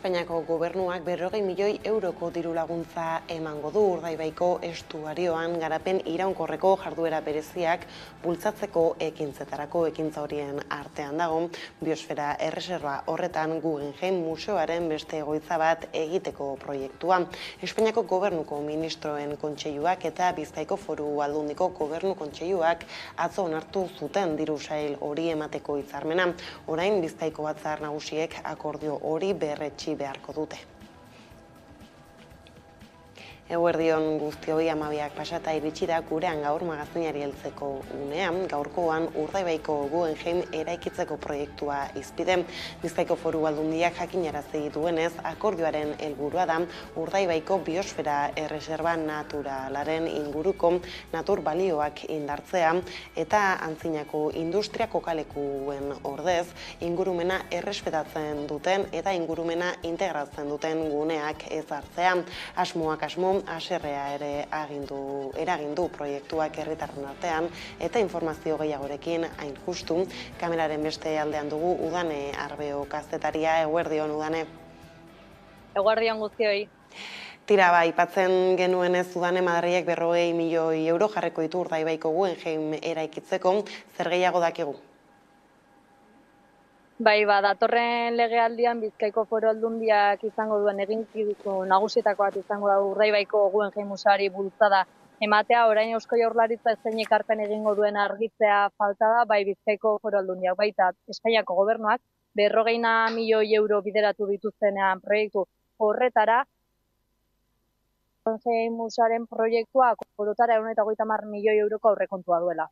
Espainiako gobernuak 40 milioi euroko diru laguntza emango du Urdaibaiko estuarioan garapen iraunkorreko jarduera bereziak bultzatzeko ekintzetarako. Ekintza horien artean dago biosfera erreserba horretan Guggenheim museoaren beste egoitza bat egiteko proiektua. Espainiako gobernuko ministroen kontseiluak eta Bizkaiko Foru Aldundiko gobernu kontseiluak atzo onartu zuten diru sail hori emateko hitzarmena. Orain Bizkaiko Batzar Nagusiek akordio hori berretsi beharko dute. Eguerdion guztioi, 12 pasata iritsi da gurean gaur magazinari heltzeko unean. Gaurkoan Urdaibaiko Guggenheim eraikitzeko proiektua hizpide. Bizkaiko Foru Aldundiak jakinarazi duenez, akordioaren helburua da Urdaibaiko biosfera erreserba naturalaren inguruko natur balioak indartzea eta antzinako industria kokalekuen ordez ingurumena errespetatzen duten eta ingurumena integratzen duten guneak ezartzea. Asmoak asmo, haserrea ere eragindu proiektuak herritarren artean eta informazio gehiagorekin hain justu. Kameraren beste aldean dugu Udane Arbeo kazetaria. Eguerdion, Udane. Eguerdion guztioi. Tira, aipatzen genuenez Udane, Madrilek 40 milioi euro jarriko ditu Urdaibaiko Guggenheim eraikitzeko. Zer gehiago dakigu? Datorren legealdian Bizkaiko Foru Aldundiak izango duen eginkizun nagusietako bat izango da Urdaibaiko Guggenheim museoari bultzada ematea. Orain Eusko Jaurlaritza zein ekarpen egingo duen argitzea falta da, bai Bizkaiko Foru Aldundiak baita Espainiako gobernuak 40 milioi euro bideratu dituztenean proiektu horretara. Guggenheim museoaren proiektua orotara 130 milioi euroko aurrekontua duela.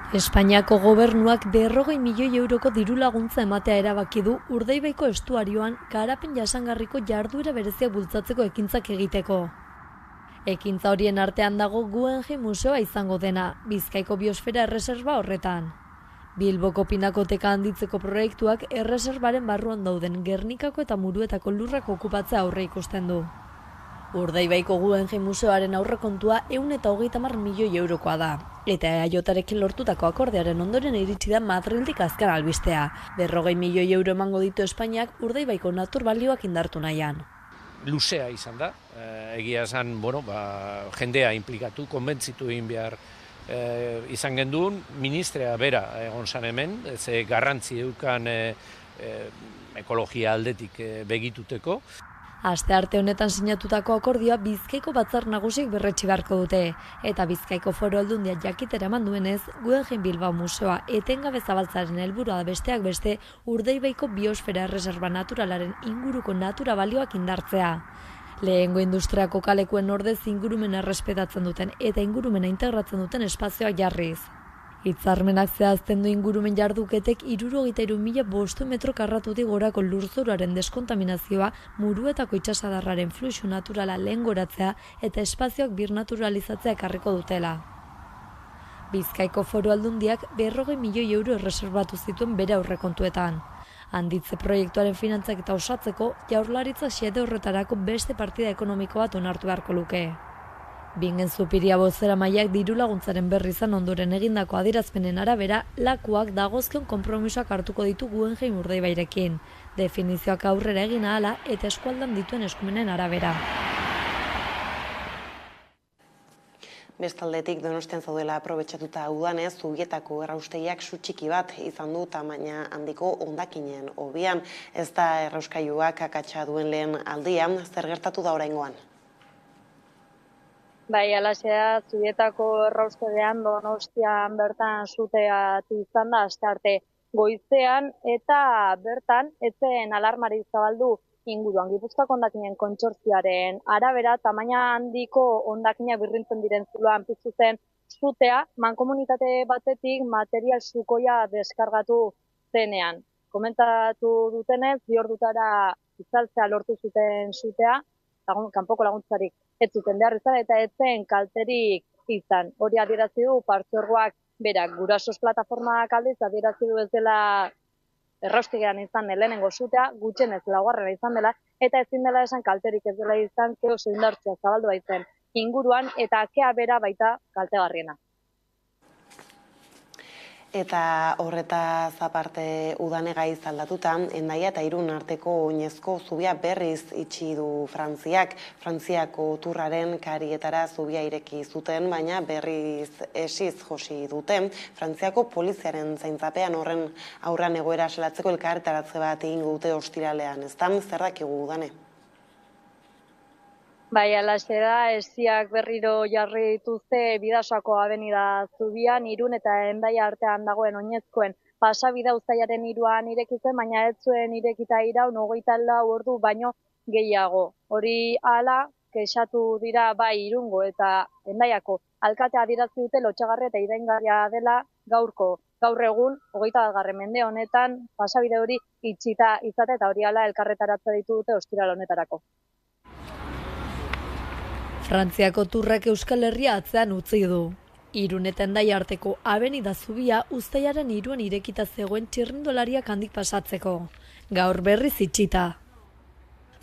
Espainiako gobernuak 40 milioi euroko diru laguntza ematea erabaki du Urdaibaiko estuarioan garapen jasangarriko jarduera bereziak bultzatzeko ekintzak egiteko. Ekintza horien artean dago Guggenheim museoa izango dena, Bizkaiko biosfera erreserba horretan. Bilboko pinakoteka handitzeko proiektuak erreserbaren barruan dauden Gernikako eta Muruetako lurrak okupatzea aurre ikusten du. Urdaibaiko Guggenheim museoaren aurrekontua 130 milioi eurokoa da, eta EAJarekin lortutako akordearen ondoren iritsi da Madrildik azken albistea. 40 milioi euro emango ditu Espainiak Urdaibaiko natur balioak indartu nahian. Luzea izan da, egia esan, jendea implikatu, konbentzitu egin behar izan genduen, ministrea bera egon zan hemen, ze garrantzi eukan ekologia aldetik begituteko. Astearte honetan sinatutako akordioa Bizkaiko Batzar Nagusiek berretsi beharko dute, eta Bizkaiko Foru Aldundiak jakitera eman duenez, Guggenheim Bilbao museoa etengabe zabaltzaren helburua da besteak beste Urdaibaiko biosfera erreserba naturalaren inguruko natura balioak indartzea. Lehengo industria kokalekuen ordez ingurumena errespetatzen duten eta ingurumena integratzen duten espazioak jarriz. Hitzarmenak zehazten du ingurumen jarduketek 63.500 metro karratutik gorako lurzoruaren deskontaminazioa, Muruetako itsasadarraren fluxu naturala lehengoratzea eta espazioak birnaturalizatzea ekarriko dutela. Bizkaiko Foru Aldundiak 40 milioi euro erreserbatu zituen bere aurrekontuetan. Handitze proiektuaren finantzak eta osatzeko, Jaurlaritzak xede horretarako beste partida ekonomiko bat onartu beharko luke. Bingen Zupiria bozeramaileak diru laguntzaren berri izan ondoren egindako adierazpenen arabera, lakuak dagozkion konpromisoak hartuko ditu Guggenheim Urdaibairekin, definizioak aurrera egin ahala eta eskualdan dituen eskumenen arabera. Bestaldetik Donostian zaudela aprobetxatuta Udanez, Zubietako erraustegiak su txiki bat izan du tamaina handiko hondakinen hobian. Ez da errauskailuak akatsa duen lehen aldia, zer gertatu da oraingoan? Alaxea, Zubietako erraustegian Donostian bertan sutea izan da astearte goizean, eta bertan etzen alarmari zabaldu inguruan. Gipuzkoako hondakinen kontsortzioaren arabera, tamaina handiko hondakinak birrintzen diren zuloan piztu zen sutea, mankomunitate batetik material sukoia deskargatu zenean. Komentatu dutenez, 2 ordutara itzaltzea lortu zuten sutea, kanpoko laguntzarik ez zuten behar izan eta ez zen kalterik izan. Hori adierazi du partzuergoak berak. Gurasos plataformak aldiz adierazi du ez dela erraustegian izan lehenengo sutea, gutxienez laugarrena izan dela, eta ezin dela esan kalterik ez dela izan, oso indartsua zabaldu baitzen inguruan, eta kea bera baita kaltegarriena. Eta horretaz aparte udane gaiz aldatuta, Hendaia eta Irun arteko oinezko zubia berriz itxi du Frantziak. Frantziako turraren karietara zubia ireki zuten, baina berriz esiz josi dute. Frantziako poliziaren zaintzapean horren aurran egoera salatzeko elkarretaratze bat egingo dute ostiralean. Ezta, zer dakigu udane? Bai, alaxe da, esiak berriro jarri dituzte Bidasoako abenida zubian, Irun eta Hendaia artean dagoen oinezkoen pasabidea uztailaren 3an irekitzen, baina ez zuen irekita iraun 24 ordu baino gehiago. Hori hala, kexatu dira bai Irungo eta Hendaiako alkatea adierazi dute lotsagarria eta iraingarria dela gaur egun 21. mende honetan pasabide hori itxita izate eta hori hala elkarretaratze ditu dute ostiral honetarako. Frantziako turrak Euskal Herria atzean utzi du. Irun eta Hendaia arteko abenida zubia uztailaren 3an irekita zegoen txirrindulariak handik pasatzeko. Gaur berriz itxita.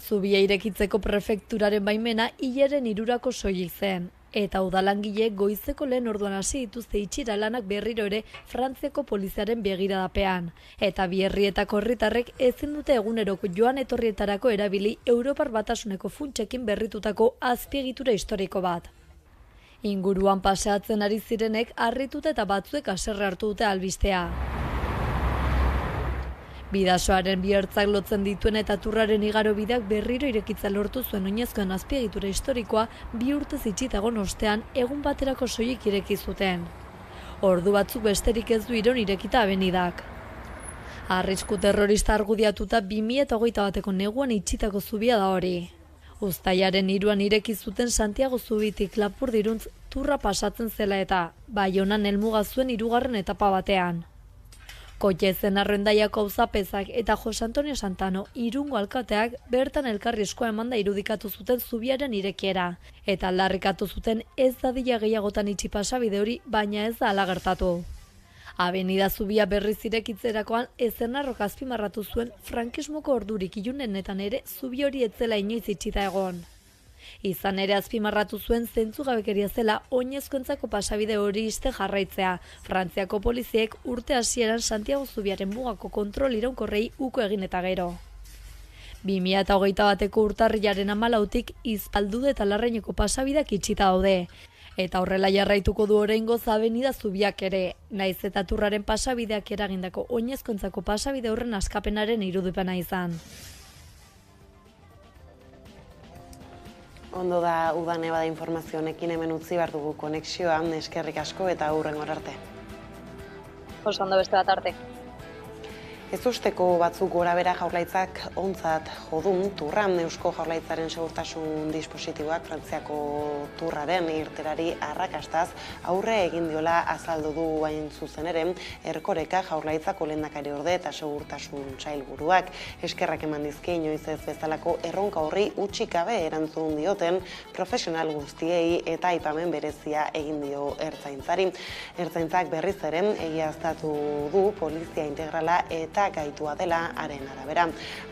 Zubia irekitzeko prefekturaren baimena hilaren 3ako soilik zen. Eta udalangileek goizeko lehen orduan hasi dituzte itxira lanak berriro ere Frantziako poliziaren begiradapean. Eta bi herrietako herritarrek ezin dute eguneroko joan etorrietarako erabili Europar Batasuneko funtsekin berritutako azpiegitura historiko bat. Inguruan paseatzen ari zirenek harrituta eta batzuek haserre hartu dute albistea. Bidasoaren bi ertzak lotzen dituen eta turraren igarobideak berriro irekitza lortu zuen oinezkoen azpiegitura historikoa 2 urtez itxitagon ostean egun baterako soilik ireki zuten. Ordu batzuk besterik ez du Irun irekita abenidak. Arrisku terrorista argudiatuta 2021ko neguan itxitako zubia da hori. Uztailaren 3an ireki zuten Santiago zubitik Lapurdiruntz turra pasatzen zela eta Baionan helmuga zuen 3. etapa batean. Koitzezen Hendaiako auzapezak eta Jose Antonio Santano Irungo alkateak bertan elkarrizkoa emanda irudikatu zuten zubiaren irekiera. Eta aldarrikatu zuten ez dadila gehiagotan itxi pasabide hori, baina ez da hala gertatu. Abenida zubia berriz irekitzerakoan Ezenarrok azpimarratu zuen frankismoko ordurik Ilunenetan ere zubi hori etzela inoiz itxita egon. Izan ere azpimarratu zuen zentzugabekeria zela oinezkoentzako pasabide hori iste jarraitzea. Frantziako poliziek urte hasieran Santiago zubiaren mugako kontrol iraunkorrei uko egin eta gero. 2021ko urtarrilaren 14tik Izpaldude eta Larraineko pasabideak itxita daude. Eta horrela jarraituko du oraingoz abenida zubiak ere, naiz eta turraren pasabideak eragindako oinezkoentzako pasabide horren askapenaren irudipena izan. Ondo da udane bada informazio honekin hemen utzi behar dugu konexioa, eskerrik asko eta hurrengora arte. Oso ondo beste bat arte. Ez usteko batzuk gorabera Jaurlaritzak ontzat jodun turran Eusko Jaurlaritzaren segurtasun dispositiboak Frantziako turraren irterari arrakastaz aurre egin diola azaldu du hain zuzen ere Erkoreka Jaurlaritzako lehendakariorde eta segurtasun sailburuak. Eskerrak eman dizkie inoiz ez bezalako erronka horri hutsik gabe erantzun dioten profesional guztiei eta aipamen berezia egin dio Ertzaintzari. Ertzaintzak berriz ere egiaztatu du polizia integrala eta gaitua dela haren arabera.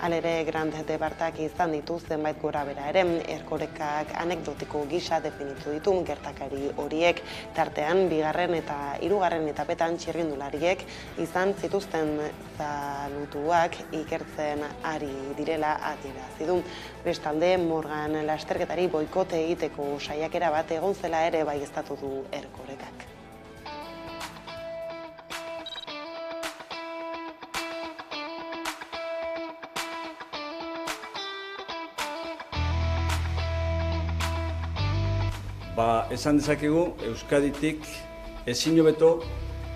Halere Grand Departak izan ditu zenbait gorabera ere, Erkorekak anekdotiko gisa definitu ditu gertakari horiek, tartean 2. eta 3. etapetan txirrindulariek izan zituzten zalutuak ikertzen ari direla adierazi du. Bestalde, Morgan lasterketari boikote egiteko saiakera bat egon zela ere baieztatu du Erkorekak. Esan dezakegu, Euskaditik ezin hobeto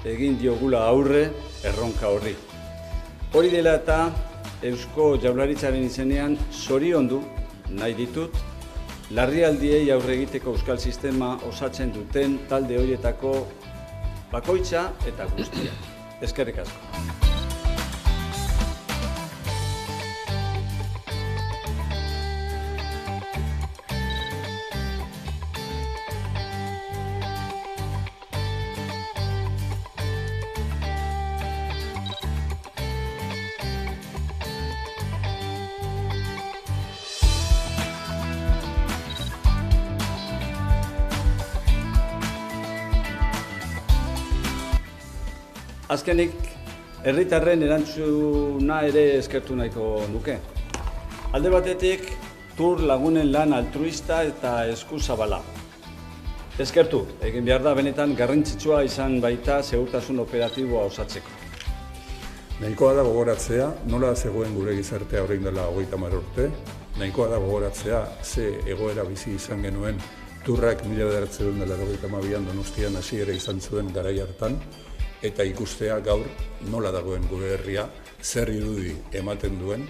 egin diogula aurre erronka horri. Hori dela eta Eusko Jaurlaritzaren izenean zoriondu nahi ditut larrialdiei aurre egiteko euskal sistema osatzen duten talde horietako bakoitza eta guztia. Eskerrik asko. Azkenik, herritarren erantzuna ere eskertu nahiko nuke. Alde batetik, Tur lagunen lan altruista eta eskuzabala. Eskertu, egin behar da benetan garrantzitsua izan baita segurtasun operatiboa osatzeko. Nahikoa da gogoratzea, nola zegoen gure gizartea orain dela 30 urte. Nahikoa da gogoratzea, ze egoera bizi izan genuen Turrak 1982an Donostian hasiera izan zuen garai hartan, eta ikustea gaur nola dagoen gure herria, zer irudi ematen duen,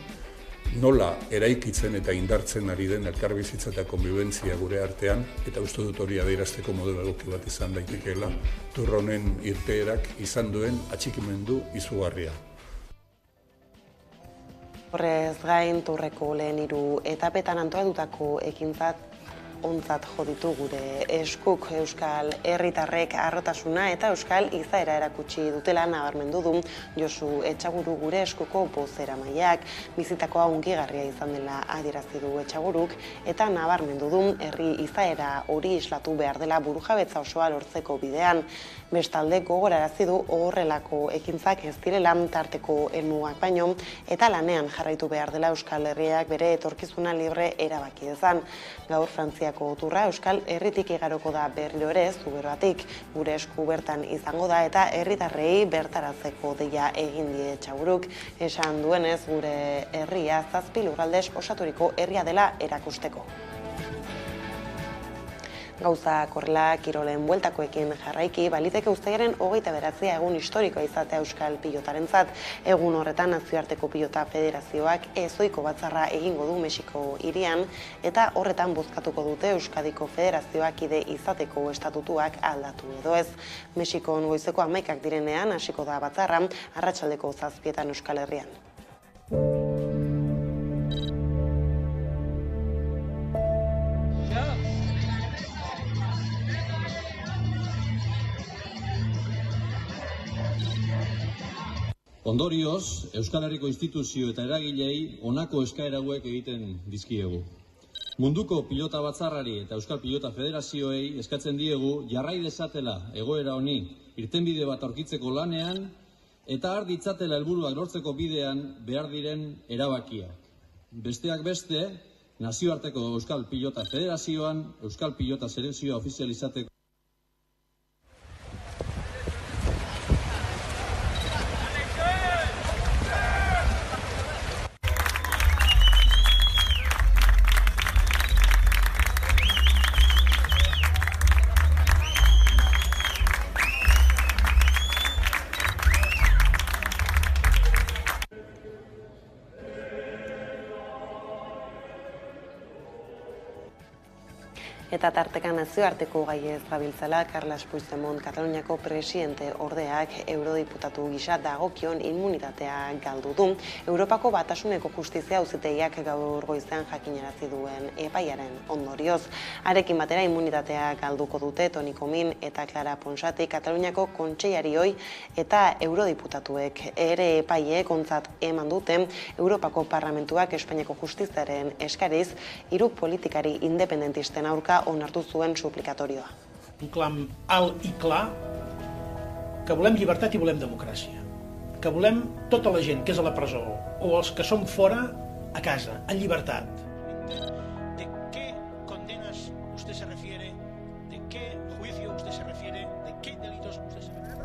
nola eraikitzen eta indartzen ari den elkarbizitza eta konbibentzia gure artean, eta uste dut hori adierazteko modu egoki bat izan daitekeela, Tur honen irteerak izan duen atxikimendu izugarria. Horrez gain, Turreko lehen 3 etapetan antolatutako ekintzat ontzat jo ditu gure eskuk. Euskal herritarrek harrotasuna eta euskal izaera erakutsi dutela nabarmendu du Josu Etxaguru gure eskuko bozeramaileak. Bizitakoa hunkigarria izan dela adierazi du Etxaguruk eta nabarmendu du herri izaera hori islatu behar dela burujabetza osoa lortzeko bidean. Bestalde gogorarazi du horrelako ekintzak ez direla tarteko helmugak baino eta lanean jarraitu behar dela Euskal Herriak bere etorkizuna libre erabaki dezan. Gaur Frantziako Turra Euskal Herritik igaroko da berriro ere Zuberoatik. Gure esku bertan izango da eta herritarrei bertaratzeko deia egin die Etxaguruk. Esan duenez gure herria 7 lurraldez osaturiko herria dela erakusteko. Gauza korrela kirolen bueltakoekin jarraiki, baliteke uztailaren 29 egun historikoa izatea Euskal pilotarentzat. Egun horretan Nazioarteko Pilota Federazioak ezohiko batzarra egingo du Mexiko hirian eta horretan bozkatuko dute Euskadiko Federazioak kide izateko estatutuak aldatu edo ez. Mexikon goizeko 11 direnean hasiko da batzarra, arratsaldeko 7 Euskal Herrian. Ondorioz, Euskal Herriko instituzio eta eragilei honako eskaera hauek egiten dizkiegu. Munduko pilota batzarrari eta Euskal Pilota Federazioei eskatzen diegu jarrai dezatela egoera honi irtenbide bat aurkitzeko lanean eta har ditzatela helburuak lortzeko bidean behar diren erabakiak. Besteak beste, Nazioarteko Euskal Pilota Federazioan Euskal Pilota Selekzioa ofizializateko Eta tartekan nazioarteko gaiez gabiltzala, Carles Puigdemont Kataluniako presidente ordeak eurodiputatu gisa dagokion immunitatea galdu du. Europako Batasuneko Justizia Auzitegiak gaur goizean jakinarazi duen epaiaren ondorioz. Arekin batera immunitatea galduko dute Toni Comín eta Clara Ponsati Kataluniako kontseilarioi eta eurodiputatuek ere epaiek ontzat eman dute Europako Parlamentuak Espainiako Justiziaren eskariz 3 politikari independentisten aurka onartu zuen suplicatorioa. Un clam alt i clar que volem llibertat i volem democràcia. Que volem tota la gent que és a la presó o els que són fora a casa, en llibertat. ¿De qué condenas usted se refiere? ¿De qué juicio usted se refiere? ¿De qué delitos usted se refiere?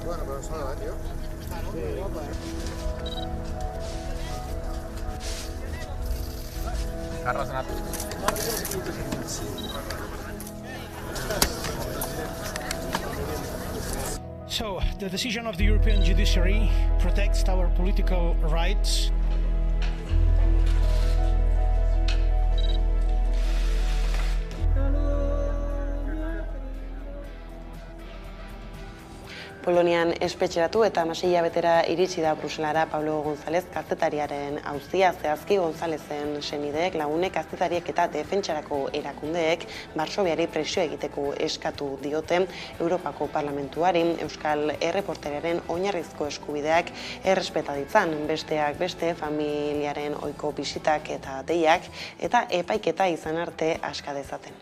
Bueno, pero eso nada, tío. So, the decision of the European judiciary protects our political rights. Polonian espetxeratu eta 6 hilabetera iritsi da Bruselara Pablo González kazetariaren auzia. Zehazki Gonzálezen senideek, lagunek, kazetariek eta defentsarako erakundeek Varsoviari presio egiteko eskatu diote Europako Parlamentuari Euskal erreporteriaren oinarrizko eskubideak errespeta ditzan, besteak beste familiaren ohiko bisitak eta deiak eta epaiketa izan arte aska dezaten.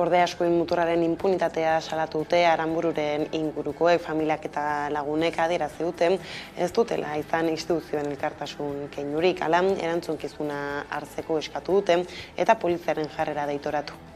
Gorde askoin muturraren impunitatea salatu dute Aranbururen ingurukoek, familiak eta lagunek adierazi dute ez dutela izan instituzioen elkartasun keinurik, hala erantzunkizuna hartzeko eskatu dute eta poliziaren jarrera deitoratu.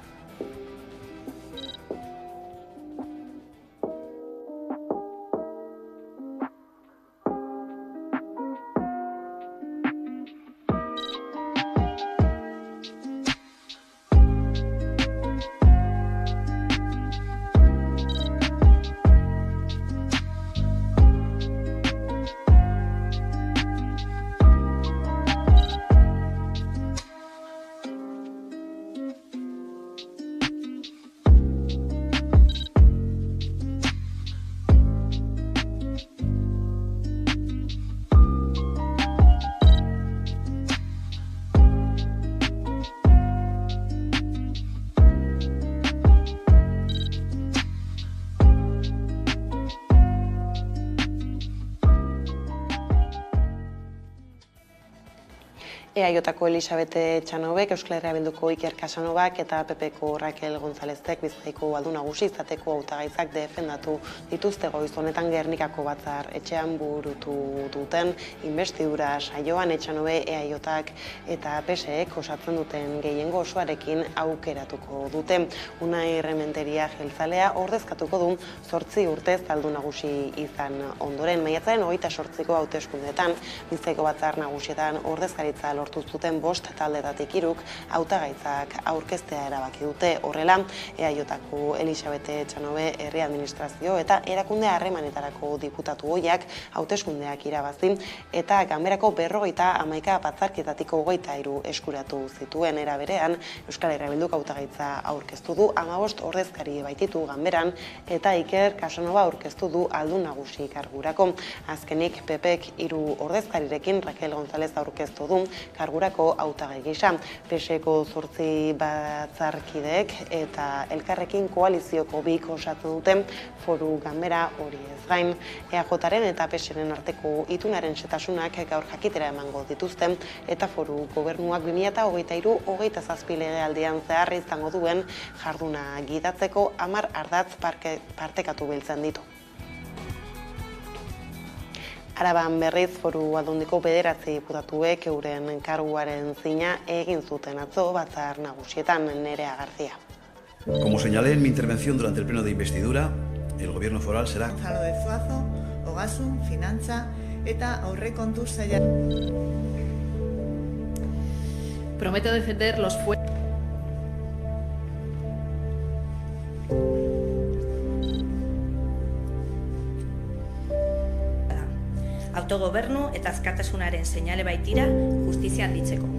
EAJko Elisabete Etxanobek, Euskal Herria Bilduko Iker Casanovak eta PPko Raquel Gonzalezek Bizkaiko aldu nagusi izateko hautagaitzak defendatu dituzte goiz honetan Gernikako batzar etxean burutu duten inbestidura saioan. Etxanobe EAJak eta PSek osatzen duten gehiengo osoarekin aukeratuko dute. Unai Rementeria jeltzalea ordezkatuko du 8 urtez aldu nagusi izan ondoren. Maiatzaren 28ko hauteskundeetan Bizkaiko batzar nagusietan ordezkaritza lortu zuten 5 taldetatik 3 hautagaitzak aurkeztea erabaki dute. Horrela, EAJko Elisabete Etxanobe herri administrazio eta erakunde harremanetarako diputatu ohiak hauteskundeak irabazi eta ganberako 51 batzarkietatiko 23 eskuratu zituen. Era berean, Euskal Herria Bilduk hautagaitza aurkeztu du 15 ordezkari baititu ganberan eta Iker Casanova aurkeztu du aldun nagusi kargurako. Azkenik, PPek 3 ordezkarirekin Raquel González aurkeztu du kargurako hautagai gisa. PSeko 8 batzarkideek eta elkarrekin koalizioko 2 osatzen duten foru ganbera hori ez gain. EAJaren eta PSren arteko itunaren setasunak gaur jakitera emango dituzten eta foru gobernuak 2023-27 legealdian zehar izango duen jarduna gidatzeko 10 ardatz partekatu biltzen ditu. Araban berriz foru aldundiko 9 diputatuek euren karguaren zina egin zuten atzo batzar nagusietan. Nerea García. Como señalé en mi intervención durante el pleno de investidura, el gobierno foral será Gonzalo de Zuazo, Ogasun, Finantza eta Aurrekontu Saila. Prometo defender los autogobernu eta askatasunaren seinale baitira justizia handitzeko.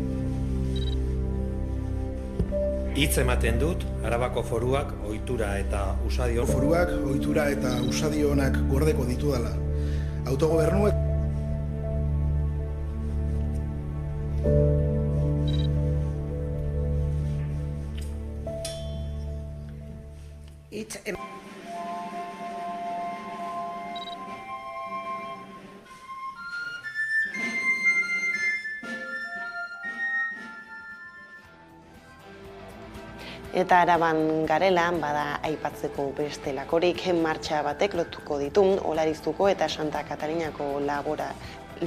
Hitz ematen dut, Arabako foruak ohitura eta usadio foruak ohitura eta usadio onak gordeko ditudala. Autogobernu Eta Araban garela, bada aipatzeko beste lakorik, martxa batek lotuko ditu Olariztuko eta Santa Katarinako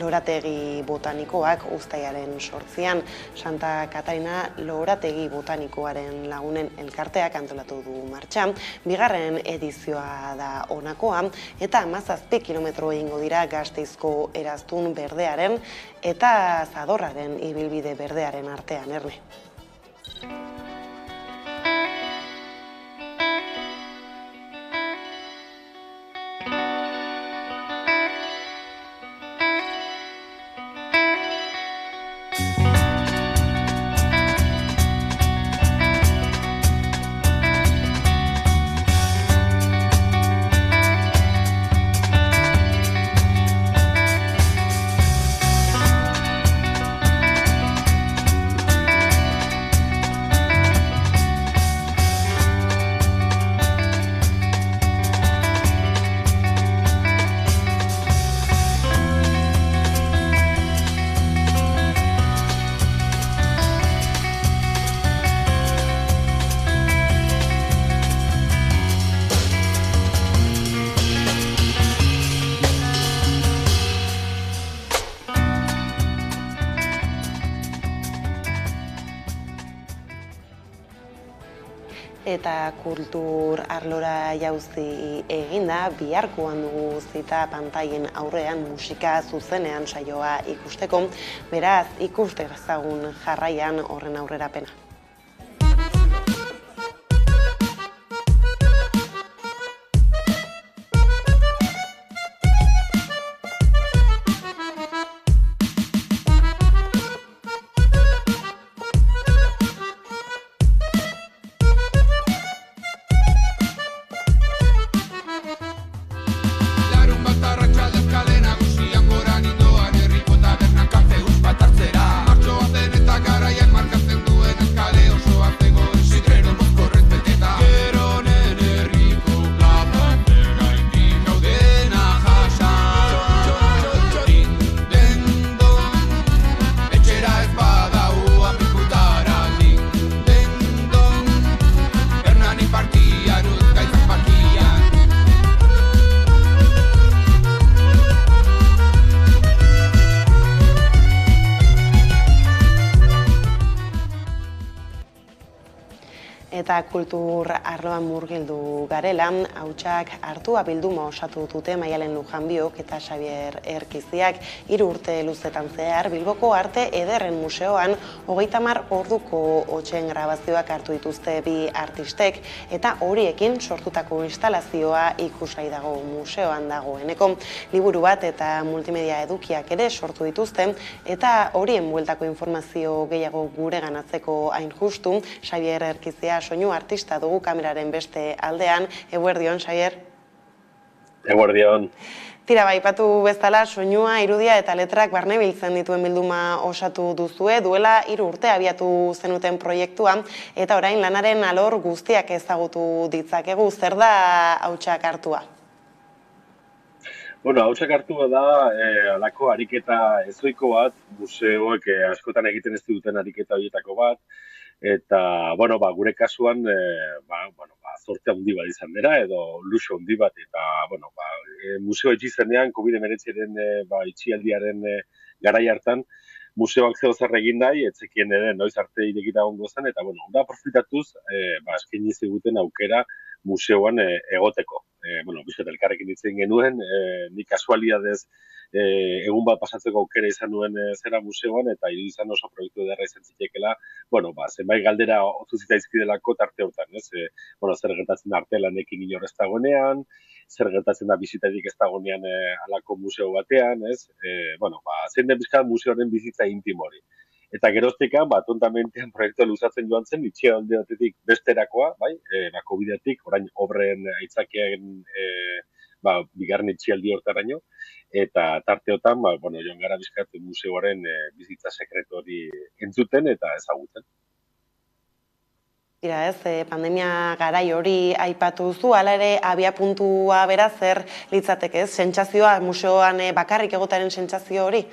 lorategi botanikoak uztailaren 8an. Santa Katarina lorategi botanikoaren lagunen elkarteak antolatu du martxa. 2. edizioa da honakoa eta 17 kilometro egingo dira Gasteizko Eraztun berdearen eta Zadorraren ibilbide berdearen artean, Erne. Eta kultur arlora jauzi eginda, biharkoan dugu zita pantaien aurrean musika zuzenean saioa ikusteko, beraz ikuste ezagun jarraian horren aurrerapena. Eta kultur arloan murgildu garela, hautsak hartua bilduma osatu dute Maialen Lujanbiok eta Xabier Erkiziak 3 urte luzetan zehar Bilboko Arte Ederren Museoan 30 orduko hotsen grabazioak hartu dituzte bi artistek eta horiekin sortutako instalazioa ikusgai dago museoan dagoeneko. Liburu bat eta multimedia edukiak ere sortu dituzte eta horien bueltako informazio gehiago gureganatzeko hain justu, Xabier Erkizia soinu artista dugu kameraren beste aldean. Eguerdion, Xabier. Eguerdion. Tira, aipatu bezala, soinua, irudia eta letrak barne biltzen dituen bilduma osatu duzue, duela 3 urte abiatu zenuten proiektua, eta orain lanaren alor guztiak ezagutu ditzakegu. Zer da hautsak hartua? Bueno, hautsak hartua da halako ariketa ezoiko bat, museoek askotan egiten ez duten ariketa horietako bat, eta, bueno, gure kasuan, zorte handi bat izan dira, edo luxu handi bat, eta, bueno, museo itxizenean, COVID-19 itxialdiaren garai hartan, museoak zeo zer egin nahi, etzekien ere noiz arte irekita gongo zen, eta, bueno, da profitatuz, eskaini ziguten aukera museoan egoteko. Bizkat elkarrekin ditzen genuen, ni kasualiadez egun bat pasatzeko aukera izan nuen zera museoan, eta izan oso proiektu ederra izan zitekela, zenbait galdera otu zitaizkidelako tarte hortan, ez? Zer gertatzen da artelanekin inor ez dagoenean, zer gertatzen da bizitarik ez dagoenean halako museo batean, ez? Zein den bizkat museoaren bizitza intimo hori. Eta geroztika, tontamentean proiektua luzatzen joan zen, itxialdi batetik besterakoa, COVID-etik, orain obren aitzakiaren bigarren itxialdi hortaraino, eta tarteotan, joan gara bizkat museoaren bizitza sekretu hori entzuten eta ezagutzen. Tira ez, pandemia garai hori aipatu zu, hala ere abia puntua bera zer litzateke ez? Sentsazioa museoan bakarrik egotaren sentsazio hori?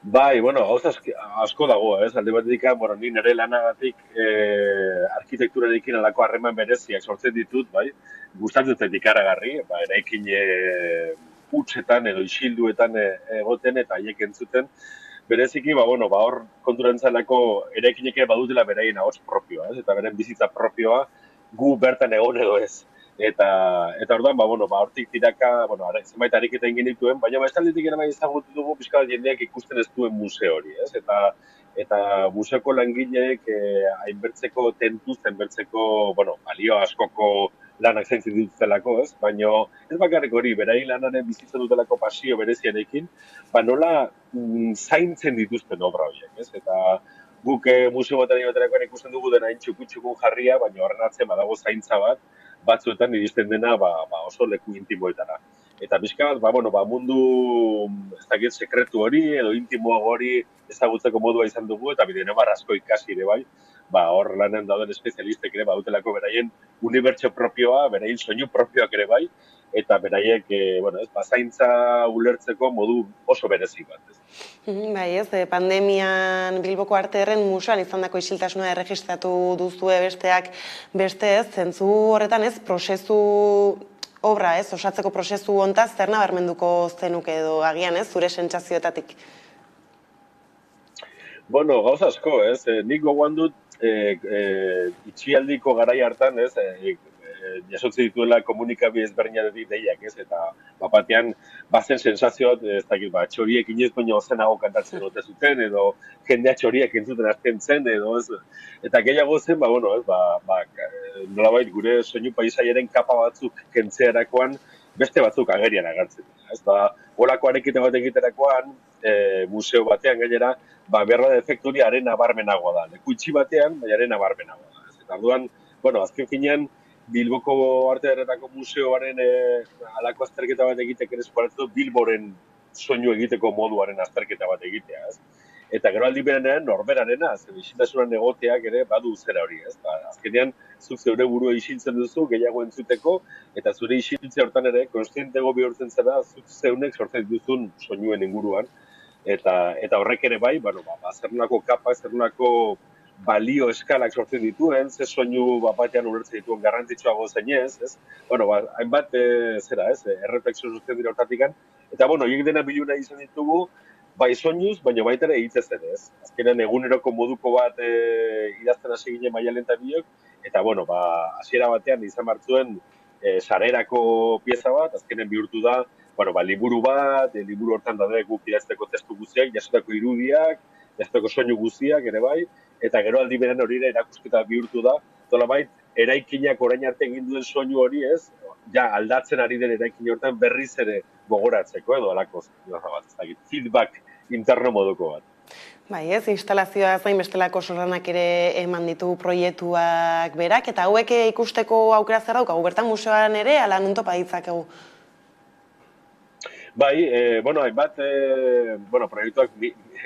Gauza asko dago, ez? Alde batetik, ni nire lanagatik arkitekturarekin alako harreman bereziak sortzen ditut, gustatzen zait ikaragarri, eraikin hutsetan edo isilduetan egoten eta haiek entzuten. Bereziki, hor konturantzalako eraikinek badutela beraien ahots propioa, ez? Eta beren bizitza propioa gu bertan egon edo ez. Eta orduan, hortik tiraka, zenbait ariketa egin genituen, baina estaldetik ere ezagutu dugu pixka bat jendeak ikusten ez duen museo hori, ez? Eta museoko langileek hainbertzeko tentuz, hainbertzeko, balio askoko lanak zaintzen dituztelako, ez? Baina ez bakarrik hori, beraien lanaren bizitzen dutelako pasio bereziarekin, nola zaintzen dituzten obra horiek, ez? Eta guk museo baterakoan ikusten dugu dena txukun jarria, baina horren atzen badago zaintza bat, batzuetan iristen dena oso leku intimoetara. Eta pixka bat, mundu ez dakit sekretu hori edo intimoago hori ezagutzeko modua izan dugu eta bidene asko ikasi ere hor lanen dauden espezialistek ere badutelako beraien unibertsio propioa, beraien soinu propioak ere eta beraiek zaintza ulertzeko modu oso berezi bat. Pandemian Bilboko Arte Ederren Museoan izandako isiltasuna erregistratu duzue besteak beste ez, zentzu horretan ez, prozesu obra ez, osatzeko prozesu hontaz, zer nabarmenduko zenuke edo agian ez, zure sentsazioetatik? Gauza asko ez, nik gogoan dut itxialdiko garai hartan, ez, jasotze dituela komunikabi ezberdinak deiak, ez, eta bapatean bazen sensazioat, ez dakit, txoriek inoiz baino ozenago kantatzen dute zuten, edo jendea txoriak entzuten azten zen, edo ez, eta gehiago zen, nolabait gure soinu paisaiaren kapa batzuk kentzearakoan beste batzuk agerian agertzen. Ez, horako arekite bat egiterakoan, museo batean gainera, berra de efektu hori arena barmenagoa da. Leku itxi batean, baina arena barmenagoa da. Eta orduan, azken finean, Bilboko Arte Ederretako Museoaren halako azterketa bat egitek ere eskuaratu Bilboren soinu egiteko moduaren azterketa bat egitea, ez? Eta gero aldi berenean norberarena, isintasunan egoteak ere badu zera hori, ez? Azkenean, zuk zeure burua isiltzen duzu, gehiago entzuteko, eta zure isiltze hortan ere, konstientego bihurtzen zera, zuk zeunek sortzen duzun soinuen inguruan, eta horrek ere bai, zer nolako kapa, zer nolako balio eskalak sortzen dituen, ze soinu batean ulertzen dituen garrantzitsuago zeinez, ez? Hainbat, erreflexio sortzen dira hortatikan, eta, horiek dena biluna izan ditugu, bai soinuz, baina baita ere hitzez ere, ez? Azkenean eguneroko moduko bat idazten hasi ginen Maialen eta biok, eta, hasiera batean izan martzuen sarerako pieza bat, azkenen bihurtu da, liburu bat, liburu hortan daude guk idazteko testu guztiak, jasotako irudiak, jasotako soinu guztiak ere bai, eta gero aldi beran hori ere erakusketa bihurtu da, nolabait eraikinak orain arte egin duen soinu hori, ez? Aldatzen ari den eraikin hortan berriz ere gogoratzeko edo alako feedback interno moduko bat. Bai, ez, instalazioa zain bestelako sorranak ere eman ditu proiektuak berak, eta hauek ikusteko aukera zer daukagu, bertan museoan ere, ala nuntopa ditzakegu? Bai, hainbat, proiektuak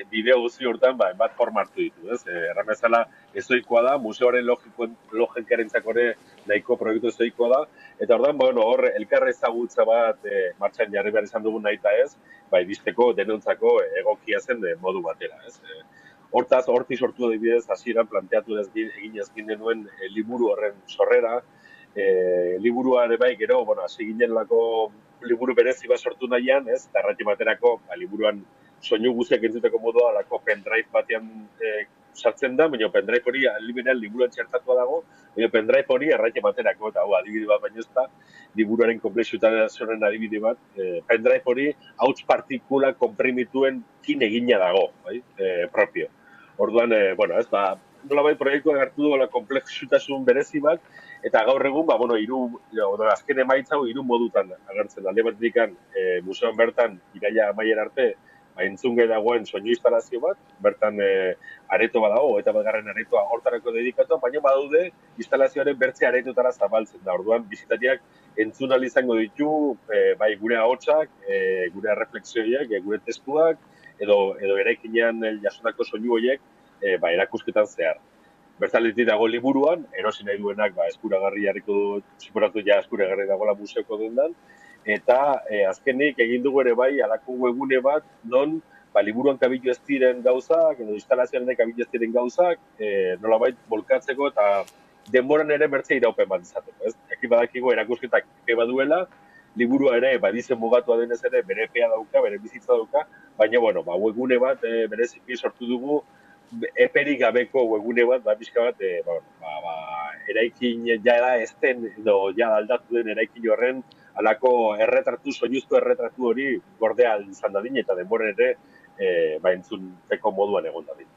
bideo guzti hortan, hainbat forma hartu ditu, ez? Erran bezala, ezoikoa da, museoaren logikarentzako ere nahiko proiektu ezoikoa da, eta ordan, hor, elkarra ezagutza bat martxan jarri behar izan dugun nahi eta ez, bizteko denontzako egokia zen modu batera, ez? Horti sortu adibidez, hasieran planteatu egin ezkin denuen liburu horren sorrera, liburua ere bai, gero, hasi ginenlako liburu berezi bat sortu nahian, ez? Eta errati baterako, liburuan soinu guztiak entzuteko modua, alako pendrive batean sartzen da, baina pendrive hori alibenean liburuan txertatua dago, baina pendrive hori errati baterako, eta adibide bat baino ez da, liburuaren komplexutasunaren adibide bat, pendrive hori hauts partikula konprimituen kin egina dago, propio. Orduan, nolabait proiektuak hartu duela komplexutasun berezi bat, eta gaur egun, azken emaitza hiru modutan agertzen. Alde batetik museoan bertan, iraila amaiera arte, entzungai dagoen soinu instalazio bat, bertan areto badago, eta batgarren aretoa hortarako dedikatu, baina badaude instalazioaren bertze aretotara zabaltzen da. Orduan, bisitariak entzun ahal izango ditu, bai gure ahotsak, gure erreflexioiek, gure testuak, edo eraikinean jasotako soinu horiek erakusketan zehar. Bertaletik dago liburuan, erosi nahi duenak eskuragarri jarriko du, ziporatu eskuragarri dagoela museoko dendan, eta azkenik egin dugu ere bai alako webune bat, non liburuan kabitu ez diren gauzak, edo instalazioan kabitu ez diren gauzak, nolabait bolkatzeko eta denboran ere bertze iraupen bat izateko. Eki badakigo erakusketak epe baduela, liburua ere badizen mugatua denez ere bere epea dauka, bere bizitza dauka, baina webune bat bereziki sortu dugu, eperik gabeko webune bat, pixka bat, eraikin jada ez den, edo jada aldatu den eraikin horren, alako soinuzko erretratu hori gordea izan dadin, eta denboren ere entzuntzeko moduan egon dadin.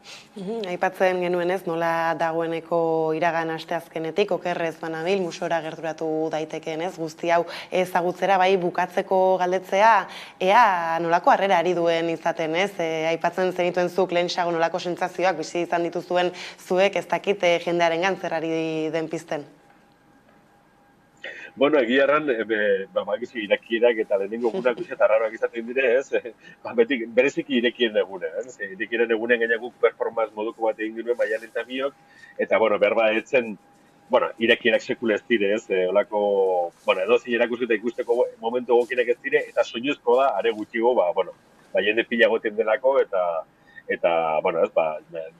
Aipatzen genuen ez, nola dagoeneko iragan asteazkenetik, okerrez banabil, museora gerturatu daitekeen ez, guzti hau ezagutzera bai bukatzeko galdetzea, ea nolako harrera ari duen izaten ez, aipatzen zenituen zuk lehenxago nolako sentsazioak bizi izan dituzuen zuek, ez dakit jendearen gantzer ari den pizten. Egia erran, bakizu irekierak eta lehenengo egunak eta raroak izaten dire, ez? Bereziki irekien egune, ez? Irekien egunen gainaguk performance moduko bat egin genuen Maialen eta biok, eta, berba etzen, irekierak sekule ez dire, ez? Olako, edozin erakusketa ikusteko momentu egokienak ez dire, eta soinuzko da, are gutxigo, jende pila goten delako, eta,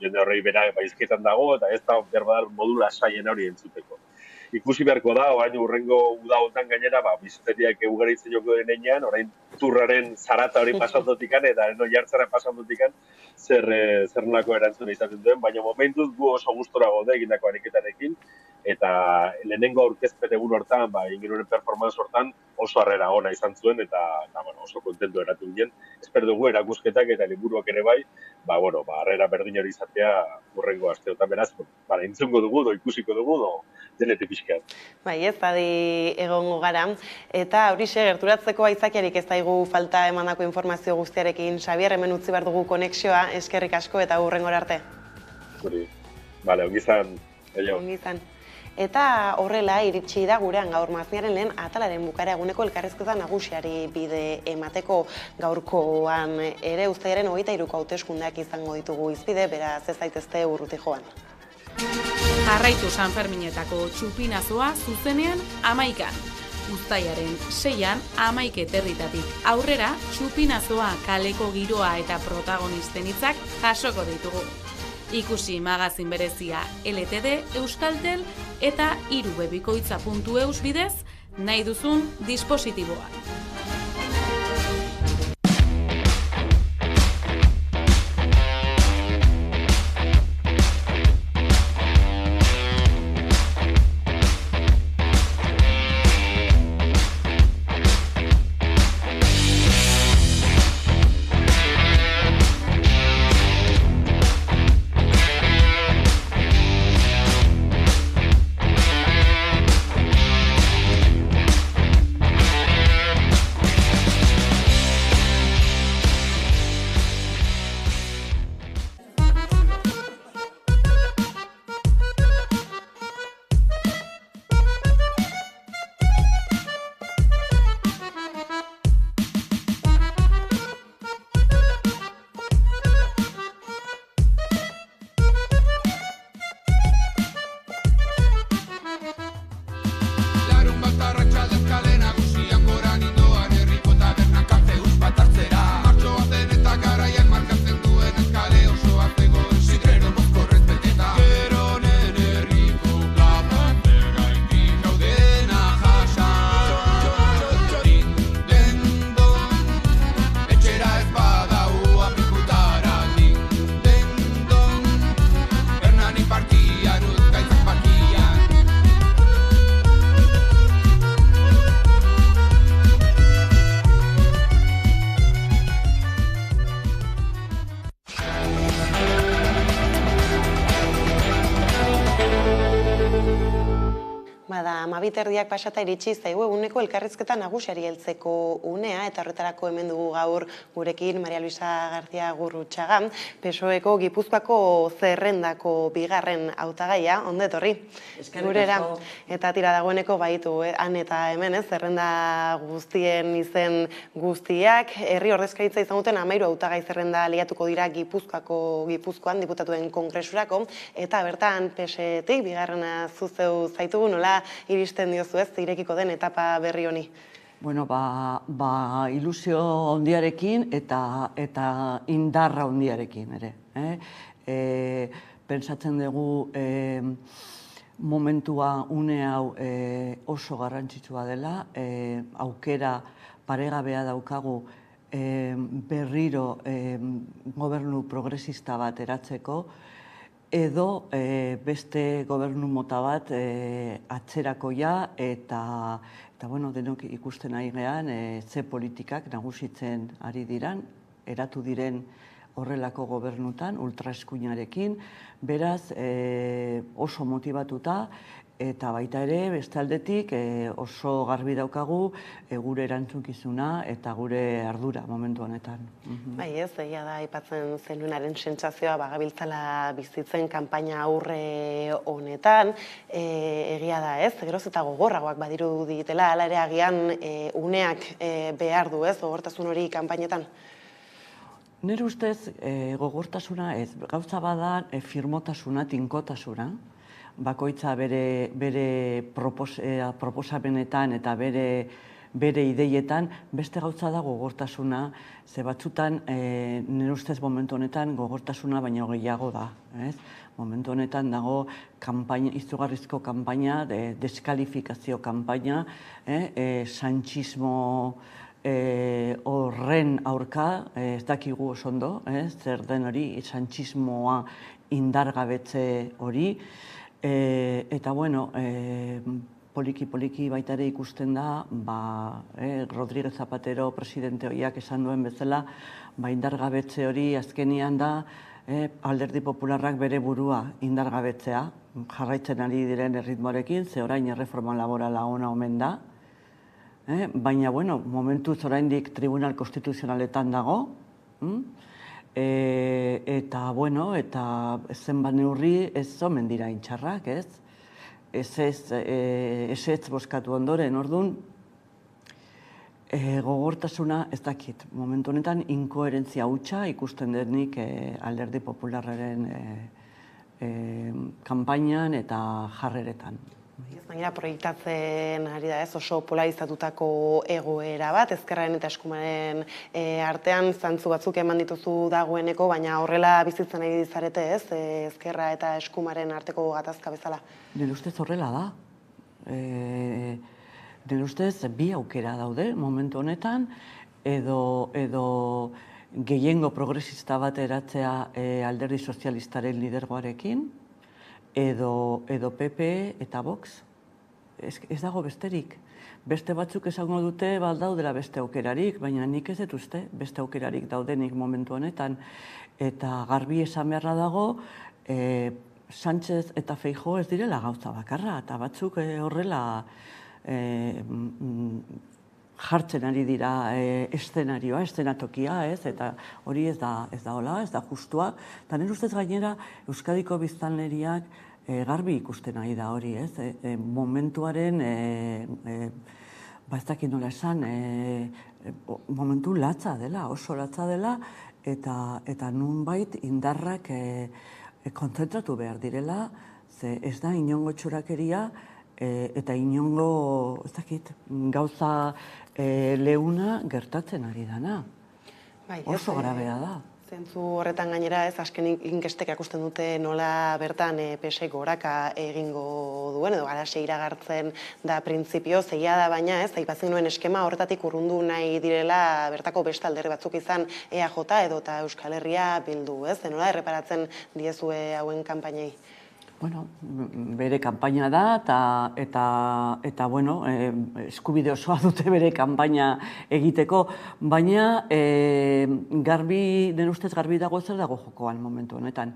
jende horrei bera izketan dago, eta ez da berba modula saien hori entzuteko. Ikusi beharko da, orain urrengo uda honetan gainera, biziteriak ugaritzen joko denean, orain turraren zarata hori pasandotikan eta eno jartzara pasandotikan zer nolako erantzuna izaten duen, baina momentuz gu oso gustora gaude egindako ariketarekin, eta lehenengo aurkezpen egun hortan, ingenuren performance hortan oso harrera ona izan zuen, eta oso kontentu eratu ginen. Esper dugu erakusketak eta liburuak ere bai, harrera berdin hori izatea hurrengo asteotan, beraz, entzungo dugu, ikusiko dugu, denetik pixkean. Bai, ez adi egongo gara, eta horixe gerturatzeko aitzakiarik ez daigu falta emandako informazio guztiarekin. Xabier, hemen utzi behar dugu konexioa, eskerrik asko eta hurrengora arte. Guri, ongi izan. Ongi izan. Eta horrela iritsi da gurean gaur Magazinaren lehen atalaren bukaera eguneko elkarrizketa nagusiari bide emateko. Gaurkoan ere uztailaren 23ko hauteskundeak izango ditugu hizpide, beraz ez zaitezte urruti joan. Jarraitu Sanferminetako txupinazoa zuzenean 11an. Uztailaren 6an 11:30 aurrera txupinazoa kaleko giroa eta protagonisten hitzak jasoko ditugu. Ikusi magazin berezia LTD, Euskaltel eta irubebikoitza.eus bidez nahi duzun dispositiboa. Amabiterdiak pasata iritsi zaigu eguneko elkarrizketa nagusiari heltzeko unea, eta horretarako hemen dugu gaur gurekin Maria Luisa García Gurrutxaga, PSOEko Gipuzkoako zerrendako bigarren hautagaia, ondo etorri. Gurera, eta tira dagoeneko baitu, han eta hemen, zerrenda guztien izen guztiak, herri ordezkaritza izan duten 13 hautagai zerrenda liatuko dira Gipuzkoan, diputatuen kongresurako, eta bertan PSEtik bigarrena zuzeu zaitugu, nola iristen diozu ez, irekiko den etapa berri honi? Bueno, ilusio handiarekin eta indarra handiarekin ere. Pentsatzen dugu momentua, une hau oso garrantzitsua dela, aukera paregabea daukagu berriro gobernu progresista bat eratzeko, edo beste gobernu mota bat atzerakoia eta denok ikusten ari gean ze politikak nagusitzen ari diran, eratu diren horrelako gobernutan, ultraeskuinarekin, beraz oso motibatuta eta baita ere beste aldetik oso garbi daukagu gure erantzukizuna eta gure ardura momentu honetan. Bai ez, egia da aipatzen zenunaren sentsazioa bagabiltzala bizitzen kanpaina aurre honetan, egia da ez, geroz eta gogorragoak badiru digitela, hala ere agian uneak behar du ez, gogortasun hori kanpainetan? Nire ustez gogortasuna ez, gauza badan firmotasuna, tinkotasuna, bakoitza bere proposamenetan eta bere ideietan, beste gauza da gogortasuna, ze batzutan, nire ustez momentu honetan gogortasuna baino gehiago da. Momentu honetan dago izugarrizko kanpaina, deskalifikazio kanpaina, sanchismo horren aurka, ez dakigu oso ondo, zer den hori, santxismoa indargabetze hori, eta bueno, poliki baita ere ikusten da, Rodríguez Zapatero presidente horiak esan duen bezala, indargabetze hori azkenian da, Alderdi Popularrak bere burua indargabetzea, jarraitzen ari diren erritmoarekin, ze orain erreforma laborala ona omen da, baina, bueno, momentuz oraindik Tribunal Konstituzionaletan dago, eta, bueno, eta zenbat neurri ez omen dira intxarrak, ez? Ez bozkatu ondoren, orduan, gogortasuna ez dakit. Momentu honetan, inkoherentzia hutsa ikusten denik Alderdi Popularraren kanpainan eta jarreretan. Gainera, proiektatzen ari da ez, oso polarizatutako egoera bat, ezkerraren eta eskumaren artean, zantzu batzuk eman dituzu dagoeneko, baina horrela bizitzen ari dizarete ez, ezkerra eta eskumaren arteko gatazka bezala. Nire ustez horrela da. Nire ustez bi aukera daude momentu honetan, edo gehiengo progresista bat eratzea Alderdi Sozialistaren lidergoarekin, edo PP eta Vox. Ez dago besterik. Beste batzuk esango dute daudela beste aukerarik, baina nik ez dut uste beste aukerarik daudenik momentu honetan. Eta garbi esan beharra dago, Sánchez eta Feijóo ez direla gauza bakarra, eta batzuk horrela jartzen ari dira eszenarioa, eszenatokia, eta hori ez da hola, ez da justua. Eta nire ustez gainera Euskadiko biztanleriak garbi ikusten ari da hori, ez? Momentuaren, ez dakit nola esan, momentu latza dela, oso latza dela, eta nunbait indarrak kontzentratu behar direla, ze ez da inongo txorakeria, eta inongo, ez dakit, gauza leuna gertatzen ari dana. Oso grabea da. Zentzu horretan gainera ez, azken inkestek akusten dute nola bertan PSek goraka egingo duen, edo garaxe iragartzen da printzipio, zeia da baina ez, aipatzen nuen eskema horretatik urrundu nahi direla bertako beste alderdi batzuk izan EAJ edo eta Euskal Herria Bildu, ez? Nola erreparatzen diezue hauen kanpainei? Bueno, bere kanpaina da, eta bueno, eskubide osoa dute bere kanpaina egiteko, baina nire ustez garbi dago zer dago jokoan momentu honetan.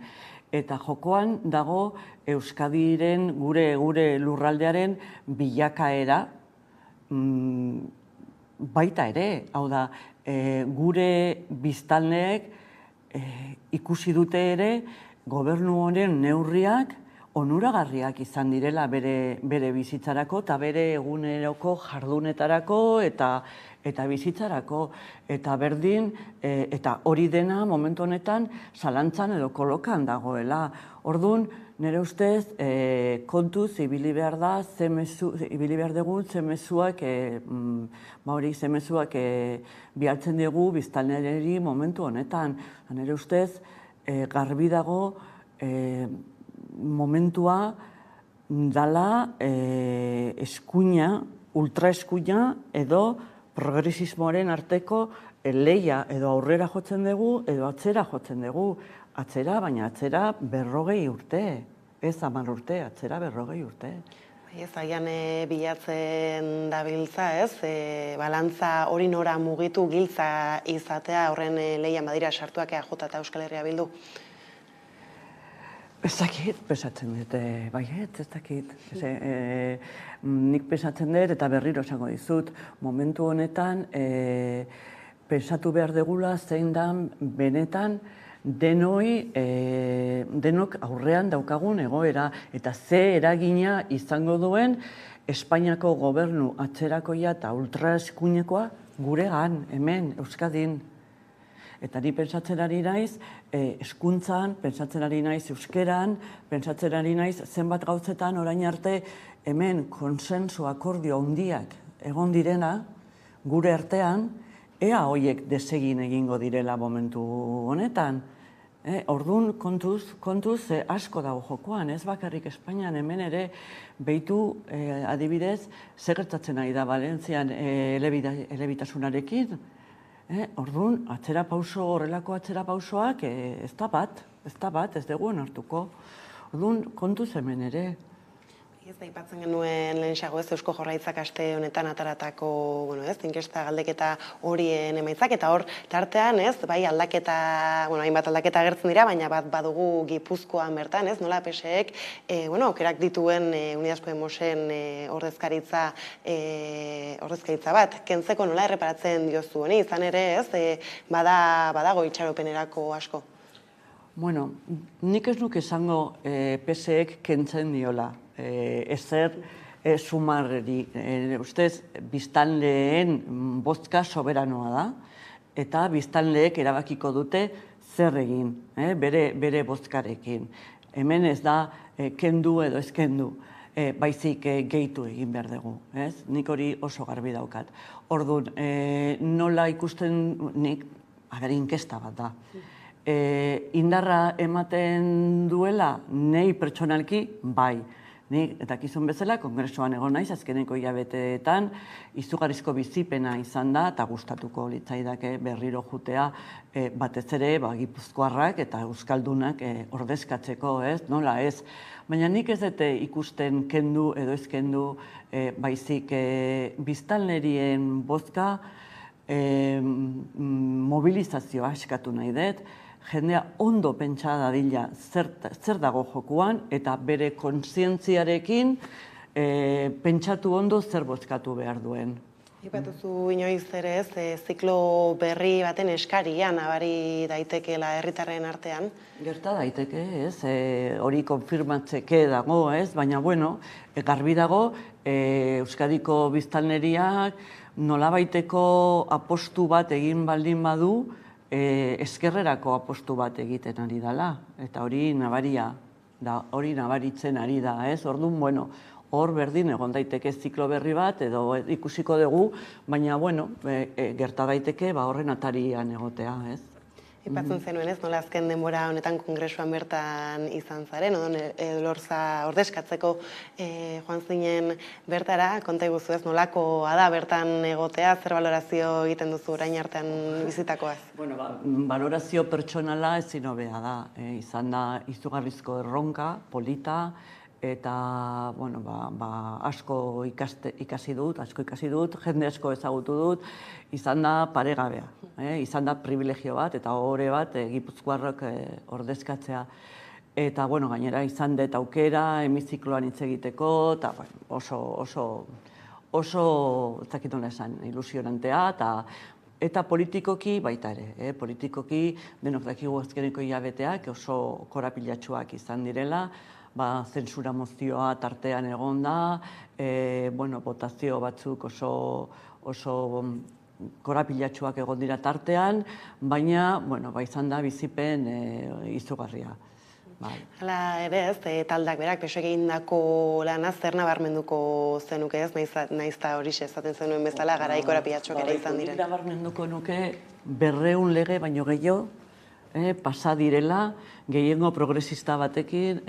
Eta jokoan dago Euskadiren gure lurraldearen bilakaera baita ere, hau da, gure biztanleek ikusi dute ere gobernu honen neurriak onuragarriak izan direla bere bizitzarako eta bere eguneroko jardunetarako eta bizitzarako. Eta berdin, eta hori dena momentu honetan zalantzan edo kolokan dagoela. Orduan, nire ustez, kontuz ibili behar da, ibili behar dugu zemezuak bialtzen dugu biztanleri momentu honetan. Nire ustez, garbi dago momentua dala eskuina, ultraeskuina edo progresismoaren arteko lehia edo aurrera jotzen dugu edo atzera jotzen dugu. Atzera, baina atzera 40 urte, ez 10 urte, atzera 40 urte. Ez agian bilatzen dabiltza, ez? Balantza hori nora mugitu giltza izatea horren lehian badira sartuak EAJ eta Euskal Herria Bildu? Ez dakit, pesatzen dut, ez dakit. Nik pesatzen dut eta berriro esango dizut, momentu honetan pensatu behar degula zein dan benetan denok aurrean daukagun egoera eta ze eragina izango duen Espainiako gobernu atzerakoia eta ultraeskuinekoa guregan, hemen, Euskadin. Eta ni pentsatzen ari naiz hezkuntzan, pentsatzen ari naiz euskeran, pentsatzen ari naiz zenbat gauzetan orain arte hemen konsensu akordio handiak egon direna gure artean, ea hoiek desegin egingo direla momentu honetan. Orduan kontuz asko dago jokoan, ez bakarrik Espainian hemen ere behitu adibidez zer gertatzen ari da Valentzian elebitasunarekin. Orduan, horrelako atzera pausoak ez da bat, ez dugu onartuko. Orduan, kontuz hemen ere. Ez da, ipatzen genuen lehenxago ez Eusko Jaurlaritzak aste honetan ataratako, inkesta galdeketa horien emaitzak, eta hor tartean, bai aldaketa, hainbat aldaketa agertzen dira, baina bat badugu Gipuzkoan bertan, nola PSek, aukerak dituen Unidas Podemosen ordezkaritza bat, kentzeko nola erreparatzen diozu honi, izan ere, badago itxaropenerako asko. Bueno, nik ez nuke esango PSek kentzen diola. Ezer sumarreri. Ustez, biztanleen bozka soberanoa da, eta biztanleek erabakiko dute zer egin, bere bozkarekin. Hemen ez da kendu edo ez kendu, baizik gehitu egin behar dugu. Nik hori oso garbi daukat. Orduan, nola ikusten nik, inkesta bat da. Indarra ematen duela, nei pertsonalki, bai. Nik, eta kizun bezala, kongresuan egon naiz, azkeneko hilabeteetan, izugarrizko bizipena izan da, eta gustatuko litzaidake berriro jutea, batez ere, Gipuzkoarrak eta Euskaldunak ordezkatzeko, nola ez. Baina nik ez dute ikusten kendu edo ez kendu, baizik biztanlerien bozka mobilizazioa eskatu nahi dut, jendea ondo pentsa dadila zer dago jokuan eta bere kontzientziarekin pentsatu ondo zer bozkatu behar duen. Ipatuzu inoiz ere ez, ziklo berri baten eskarian nabari daitekeela herritarren artean? Gerta daiteke, hori konfirmatzeke dago, baina garbi dago Euskadiko biztanleriak nolabaiteko apostu bat egin baldin badu, eskerrerako apostu bat egiten ari dela, eta hori nabaritzen ari da, orduan, hor berdin egon daiteke ziklo berri bat, edo ikusiko dugu, baina, gerta daiteke horren atarian egotea, Ipatzen zenuen nola azken denbora honetan kongresuan bertan izan zaren, Elorza ordezkatzeko joan zinen bertara, konta iguzu nolakoa da bertan egotea, zer balorazio egiten duzu orain artean bizitakoaz? Balorazio pertsonala ezin hobea da, izan da izugarrizko erronka, polita, eta asko ikasi dut, jende asko ezagutu dut, izan da paregabea, izan da privilegio bat, eta ohore bat Gipuzkoarrok ordezkatzea. Eta gainera izan dut aukera, hemizikloan hitz egiteko, eta oso, zakit nola esan, ilusionantea, eta politikoki baita ere. Politikoki denok dakigu azkeneko hilabeteak oso korapilatsuak izan direla, zentsura mozioa tartean egon da, botazio batzuk oso korapilatsuak egon dira tartean, baina izan da bizipen izugarria. Hala ere taldak berak PSOek egindako lana zer nabarmenduko zenuke nahiz eta horixe esaten zenuen bezala garai korapilatsuak ere izan diren. Nabarmenduko nuke 200 lege baino gehiago, pasa direla, gehiengo progresista batekin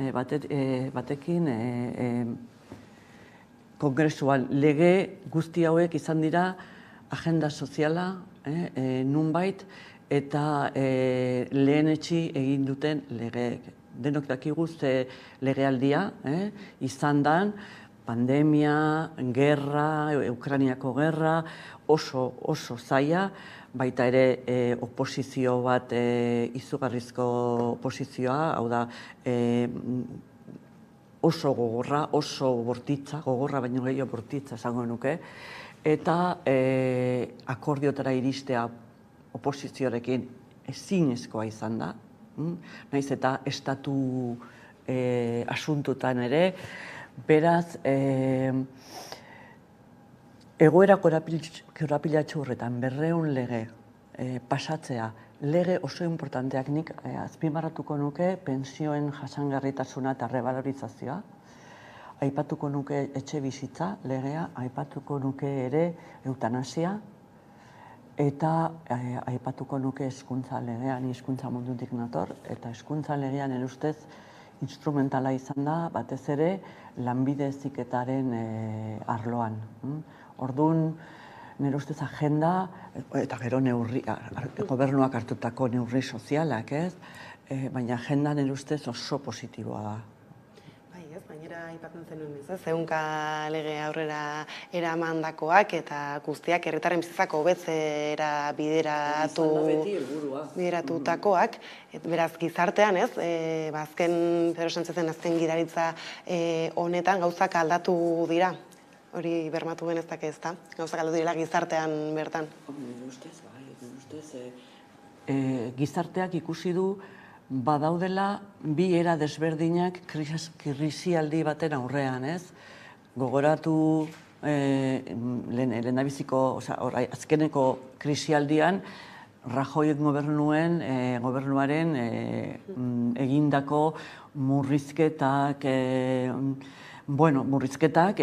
kongresuan. Lege guzti hauek izan dira agenda soziala, nunbait, eta lehenetsi egin duten legeek. Denok dakigu ze legealdia izan dan, pandemia, gerra, Ukrainiako gerra, oso zaila, baita ere oposizio bat, izugarrizko oposizioa, hau da, oso gogorra, oso bortitza, gogorra baino gehiago bortitza esango nuke, eta akordiotara iristea oposizioarekin ezinezkoa izan da, nahiz eta estatu asuntutan ere, beraz, egoera korapilatsu horretan 200 lege pasatzea, lege oso importanteak nik azpimarratuko nuke pentsioen jasangarritasuna eta rebalorizazioa, aipatuko nuke etxe bizitza legea, aipatuko nuke ere eutanasia, eta aipatuko nuke hezkuntza legea, ni hezkuntza mundutik nator, eta hezkuntza legean ustez instrumentala izan da, batez ere, lanbide heziketaren arloan. Orduan, nire ustez agenda, eta gero gobernuak hartutako neurri sozialak, ez? Baina agenda nire ustez oso positiboa da. Bai, ez, gainera aipatzen zenuen ez, ehunka lege aurrera eramandakoak eta guztiak herritarren bizitzako hobetzera bideratutakoak, beraz gizartean, ez, azken Pedro Sánchezen azken gidaritza honetan gauzak aldatu dira. Hori bermatu genezake ez da? Gauzak aldatu dira gizartean bertan. Nire ustez, gizarteak ikusi du badaudela bi era desberdinak krisialdi baten aurrean, ez? Gogoratu lehendabiziko, azkeneko krisialdian, Rajoy gobernuaren egindako murrizketak, murrizketak,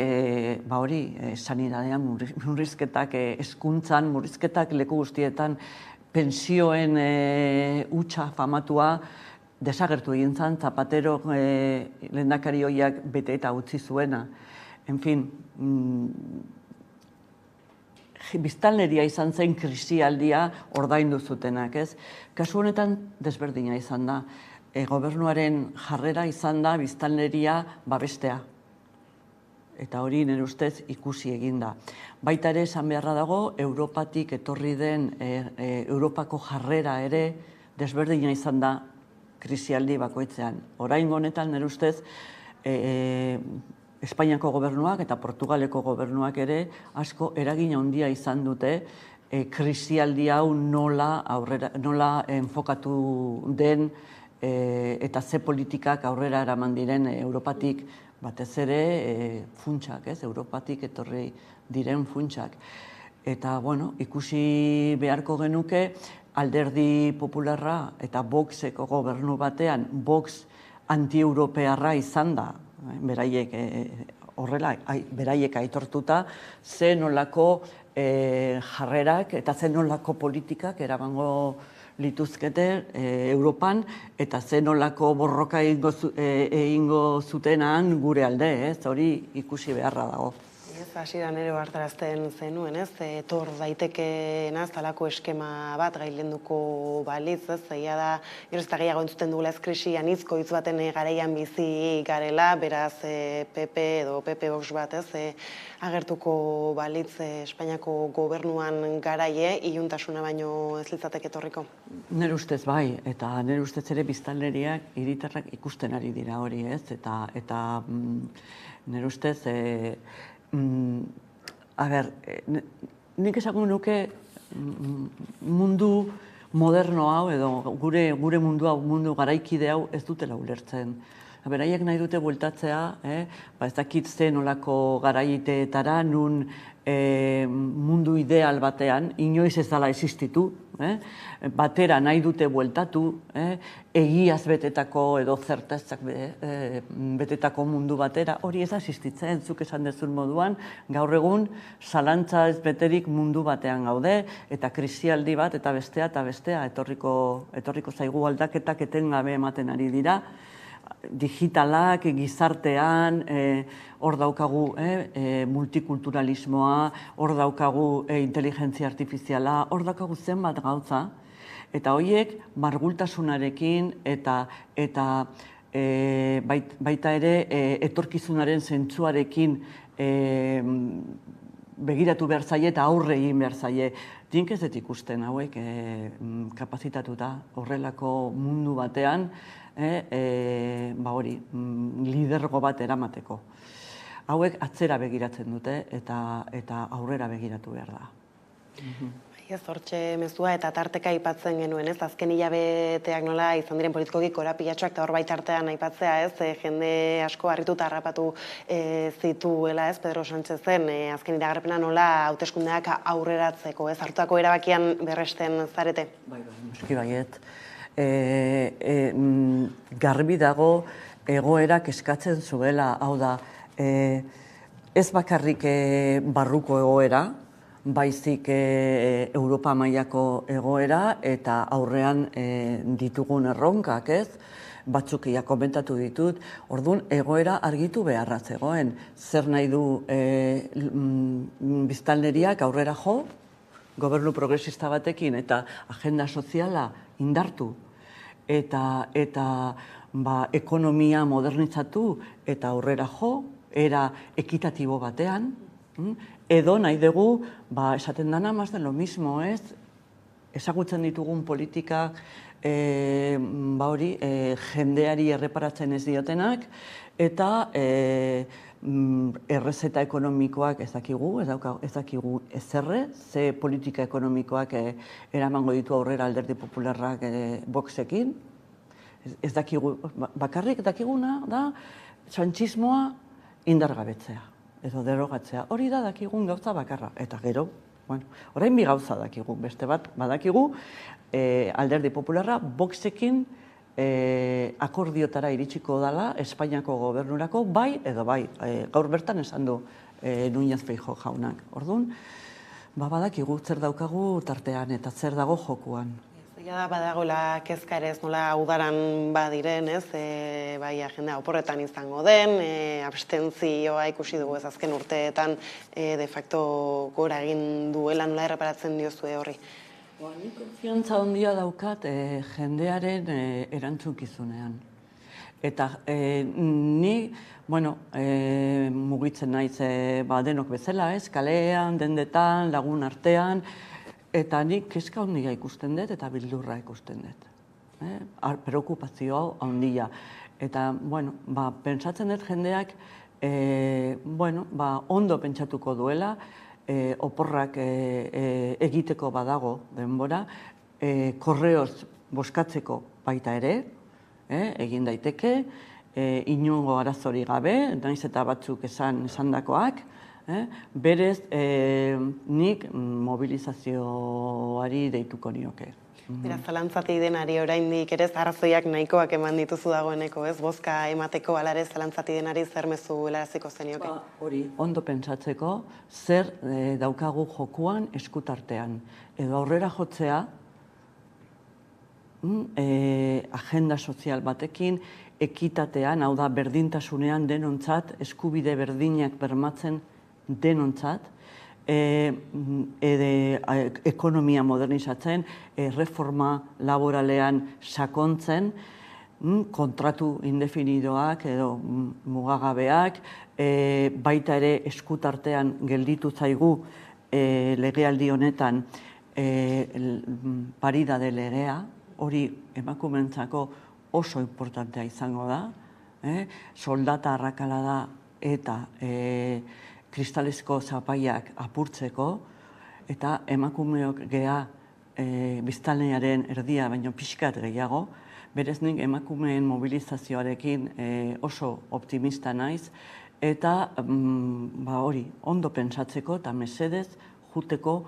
sanidadean murrizketak, hezkuntzan murrizketak, leku guztietan pensioen hutsa famatua desagertu egin zen, Zapatero lehendakari horiak bete eta utzi zuena. En fin, biztanleria izan zen krisialdia ordaindu zutenak, ez? Kasu honetan desberdina izan da. Gobernuaren jarrera izan da biztanleria babestea. Eta hori nire ustez ikusi egin da. Baita ere esan beharra dago, Europatik etorri den Europako jarrera ere desberdina izan da krisialdi bakoitzean. Oraingo honetan nire ustez Espainiako gobernuak eta Portugaleko gobernuak ere asko eragin handia izan dute krisialdi hau nola enfokatu den eta ze politikak aurrera eraman diren Europatik batez ere funtsak, ez? Europatik etorri diren funtsak. Eta, ikusi beharko genuke Alderdi Popularra eta Voxeko gobernu batean Vox anti-europearra izan da, beraiek aitortuta, ze nolako jarrerak eta ze nolako politikak eramango lituzkete Europan, eta ze nolako borroka egingo zutenan gure alde, ez? Hori ikusi beharra dago. Hasieran ere hartarazten zenuen, ez? Etor daitekeena talako eskema bat gailenduko balitz, ez? Egia da, gero ez da gehiago entzuten dugula ez krisi anitz baten garaian bizi garela, beraz PP edo PP Vox bat, ez? Agertuko balitz Espainiako gobernuan garaie, iluntasuna baino ez litzateke etorriko? Nire ustez bai, eta nire ustez ere biztanleriak, hiritarrak ikusten ari dira hori, ez? Eta nire ustez nik esango nuke mundu moderno hau edo gure mundu hau, mundu garaikide hau ez dutela ulertzen. Beraiek nahi dute bueltatzea, ez dakit zen olako garaiteetara nun mundu ideal batean, inoiz ez dela existitu, batera nahi dute bueltatu, egiaz betetako edo zertezak betetako mundu batera, hori ez da existitzen, zuk esan dezun moduan, gaur egun zalantza ez beterik mundu batean gaude, eta krisialdi bat eta bestea etorriko zaigu aldaketak etengabe ematen ari dira, digitalak, gizartean, hor daukagu multikulturalismoa, hor daukagu inteligentzia artifiziala, hor daukagu zenbat gauza, eta horiek margultasunarekin eta baita ere etorkizunaren zentzuarekin begiratu behar zaie eta aurre egin behar zaie. Nik ez dut ikusten hauek kapazitatuta horrelako mundu batean, lidergo bat eramateko. Hauek atzera begiratzen dute eta aurrera begiratu behar da. Ez hortxe mezua eta tarteka aipatzen genuen, ez? Azken hilabeteak nola izan diren politikoki korapilatxoak eta hor baitartean aipatzea, ez? Jende asko harrituta harrapatu zituela, ez? Pedro Sánchezen azken iragarpena nola hauteskundeak aurreratzeko, ez? Hartutako erabakian berresten zarete? Bai, noski baiet. Garbi dago egoerak eskatzen zuela, hau da, ez bakarrik barruko egoera, baizik Europa mailako egoera eta aurrean ditugun erronkak, ez? batzuk ja komentatu ditut, orduan egoera argitu beharra zegoen. Zer nahi du biztanleriak aurrera jo, gobernu progresista batekin eta agenda soziala indartu eta ekonomia modernizatu eta aurrera jo, era ekitatibo batean, edo nahi dugu, esaten dana más de lo mismo, ez? Ezagutzen ditugun politika jendeari erreparatzen ez diotenak, eta errezeta ekonomikoak ez dakigu ezerre, ze politika ekonomikoak eramango ditu aurrera Alderdi Popularrak Voxekin. Ez dakigu, bakarrik dakiguna da, santxismoa indargabetzea, edo derogatzea. Hori da dakigun gauza bakarra, eta gero, orain bi gauza dakigu, beste bat badakigu, Alderdi Popularra Voxekin akordiotara iritsiko dela Espainiako gobernurako, bai edo bai, gaur bertan esan du Núñez Feijóo jaunak. Orduan, badakigu zer daukagu tartean eta zer dago jokuan. Ja da badagoela kezka ere ez nola udaran badiren, ez? Bai agenda oporretan izango den, abstentzioa ikusi dugu ez azken urteetan de facto gora egin duela, nola erreparatzen diozue horri? Nik konfiantza handia daukat jendearen erantzukizunean. Eta ni, mugitzen naiz denok bezala, ez? Kalean, dendetan, lagun artean, eta nik kezka handia ikusten dut eta bildurra ikusten dut. Preokupazio handia. Eta, pentsatzen dut jendeak, ondo pentsatuko duela, oporrak egiteko badago denbora, korreoz boskatzeko baita ere, egin daiteke, inongo arazori gabe, naiz eta batzuk esandakoak, berez nik mobilizazioari deituko nioke. Beraz, zalantzati denari oraindik ere arrazoiak nahikoak eman dituzu dagoeneko, ez? Bozka emateko alare zalantzati denari zer mezu helaraziko zenioke? Hori, ondo pentsatzeko, zer daukagu jokuan eskutartean. Edo aurrera jotzea, agenda sozial batekin, ekitatean, hau da, berdintasunean denontzat, eskubide berdinak bermatzen denontzat, ekonomia modernizatzen, reforma laboralean sakontzen, kontratu indefinidoak edo mugagabeak, baita ere eskutartean gelditu zaigu legealdi honetan paridade legea, hori emakumeentzako oso importantea izango da, soldata arrakalada eta kristalezko zapaiak apurtzeko, eta emakumeok gea biztanlearen erdia, baino pixkat gehiago, berez nik emakumeen mobilizazioarekin oso optimista naiz, eta hori, ondo pentsatzeko eta mesedez juteko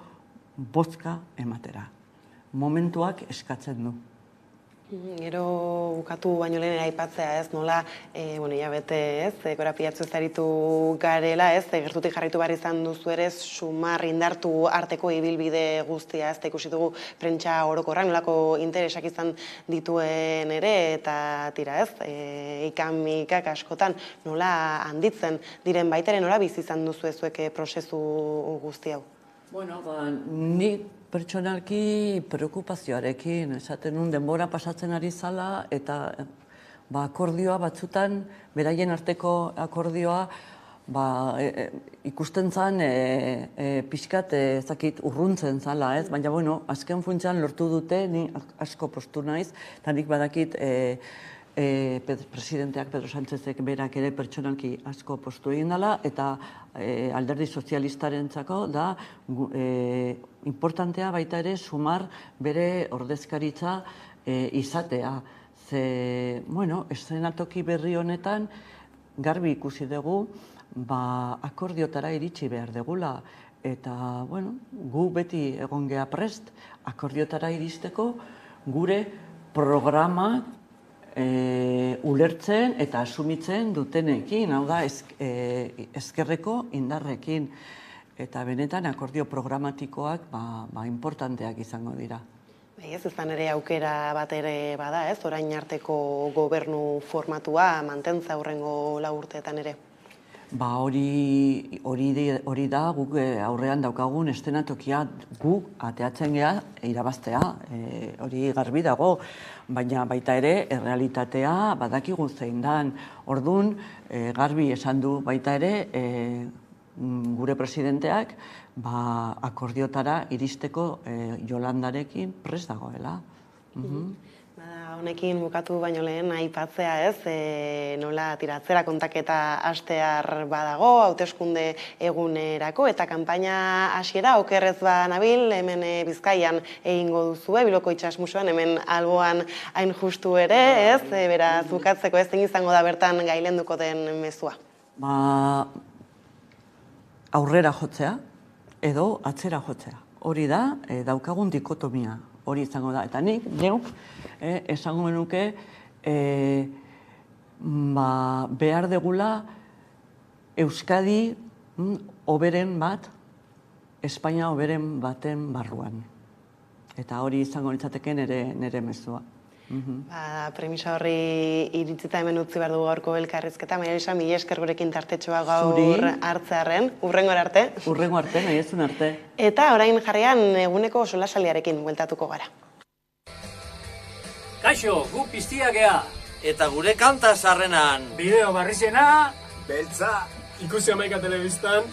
bozka ematera. Momentuak eskatzen du. Gero bukatu baino lehen aipatzea, ez, nola, bete, ez, korapilatzu ez aritu garela, ez, gertutik jarraitu behar izan duzu ere, sumar indartu arteko ibilbide guztia, ez, ikusi dugu prentsa orokorrak, nolako interesak izan dituen ere, eta tira, ez, ikamikak askotan, nola handitzen diren baitaren, nola bizi izan duzu ezuek prozesu guzti hau? Ni pertsonalki preokupazioarekin, esaten nun denbora pasatzen ari zala, eta akordioa batzutan, beraien arteko akordioa, ikusten zan pixkat urruntzen zala, ez? Baina, azken funtsean lortu dute, ni asko postu naiz, eta nik badakit presidenteak Pedro Sánchezek berak ere pertsonalki asko postu egin dela, eta alderdi sozialistarentzako da importantea baita ere sumar bere ordezkaritza izatea. Ze, eszenatoki berri honetan garbi ikusi dugu akordiotara iritsi behar degula, eta gu beti egon gea prest akordiotara iristeko gure programa ulertzen eta asumitzen dutenekin, hau da, ezkerreko indarrekin. Eta benetan akordio programatikoak importanteak izango dira. Ez izan ere aukera bat ere bada, ez? Orain arteko gobernu formatua mantentza hurrengo 4 urteetan ere. Ba hori da guk aurrean daukagun eszenatokia guk ateatzen gea irabaztea, hori garbi dago, baina baita ere errealitatea badakigu zein dan. Ordun garbi esan du baita ere gure presidenteak akordiotara iristeko Yolandarekin prest dagoela. Honekin bukatu baino lehen aipatzea ez, nola tiratzera kontaketa hastear badago, hauteskunde egunerako, eta kanpaina hasiera okerrez nabil, hemen Bizkaian egingo duzue, Bilboko Itsasmuseoan, hemen alboan hain justu ere, ez, beraz bukatzeko ez izango da bertan gailenduko den mezua. Aurrera jotzea edo atzera jotzea. Hori da, daukagun dikotomia. Hori izango da. Eta nik, neuk, esango menuke, behar degula Euskadi hoberen bat, Espainia hoberen baten barruan. Eta hori izango litzateke nire mezua. Premisa horri iritzita hemen utzi behar dugu gaurko elkarrizketa. Maria Luisa, mila esker gurekin tartetxoa gaur hartzearren. Urrengora arte. Urrengo arte, nahi ezun arte. Eta orain jarrian eguneko solasaliarekin bueltatuko gara. Kaixo, gu piztia gea. Eta gure kanta sarrenan. Bideo barrizena. Beltza. Ikusi Amaika telebistan.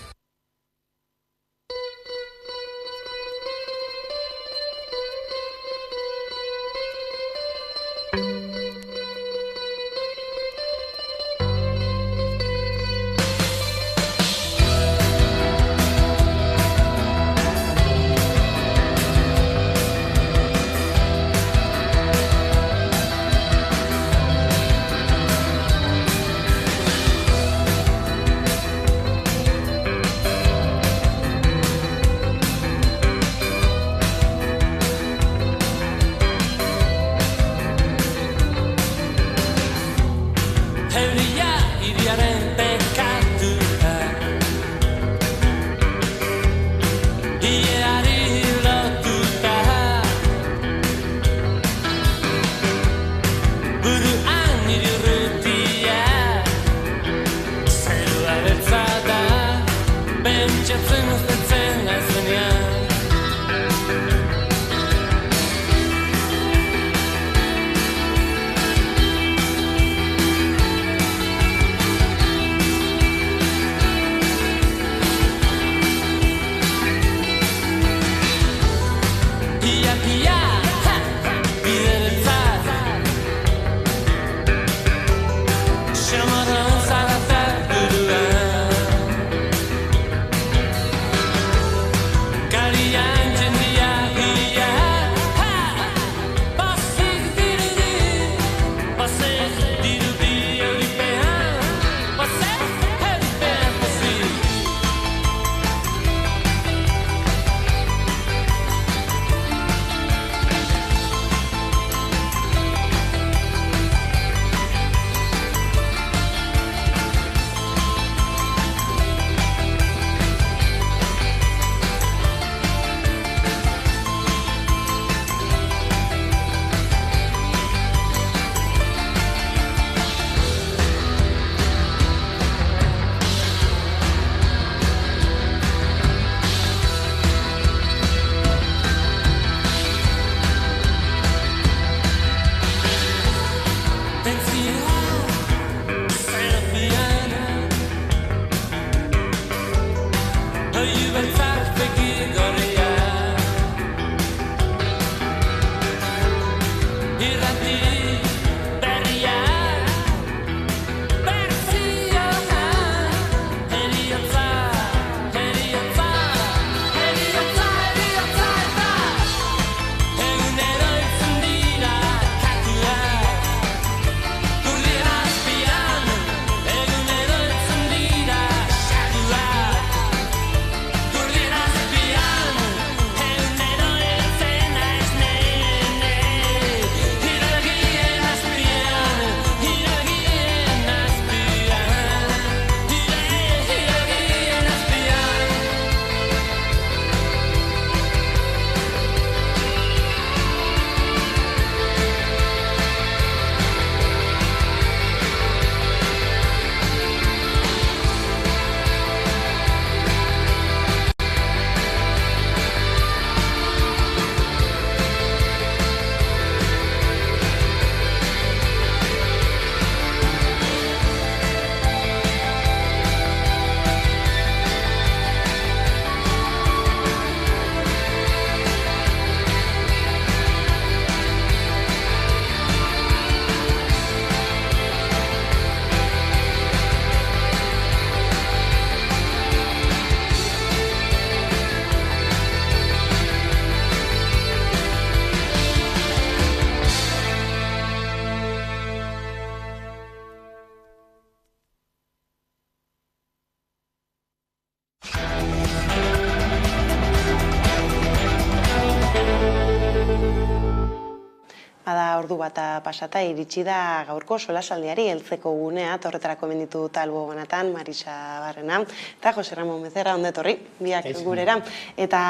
Bada ordu bata pasata iritsi da gaurko solasaldiari heltzeko gunea, horretarako menditu talbo banatan, Marisa Barrena, eta Jose Ramon Becerra ondetorri, biak gurera. Eta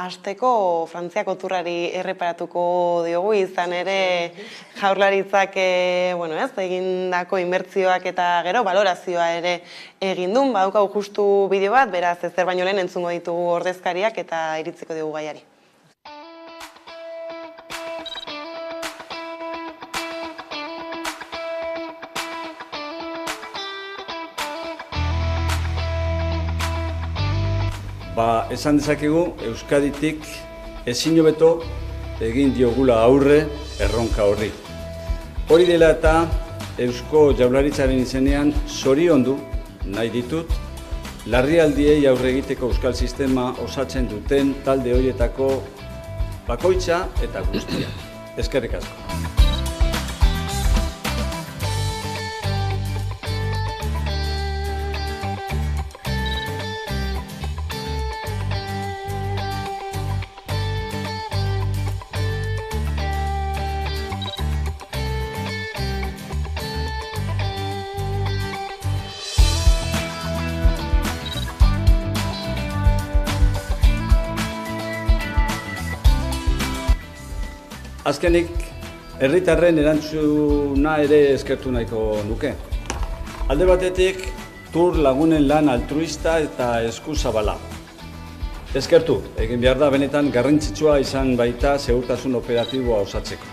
hasteko Frantziako turrari erreparatuko diogu, izan ere Jaurlaritzak egindako inbertsioak eta gero balorazioa ere egin duen, badaukagu justu bideo bat, beraz ezer baino lehen entzungo ditugu ordezkariak eta iritziko diogu gaiari. Esan dezakegu, Euskaditik ezin hobeto egin diogula aurre erronka horri. Hori dela eta Eusko Jaurlaritzaren izenean zoriondu nahi ditut, larrialdiei aurre egiteko euskal sistema osatzen duten talde horietako bakoitza eta guztia. Eskerrik asko. Azkenik, herritarren erantzuna ere eskertu nahiko nuke. Alde batetik, tur lagunen lan altruista eta eskuzabala. Eskertu, egin behar da benetan garrantzitsua izan baita segurtasun operatiboa osatzeko.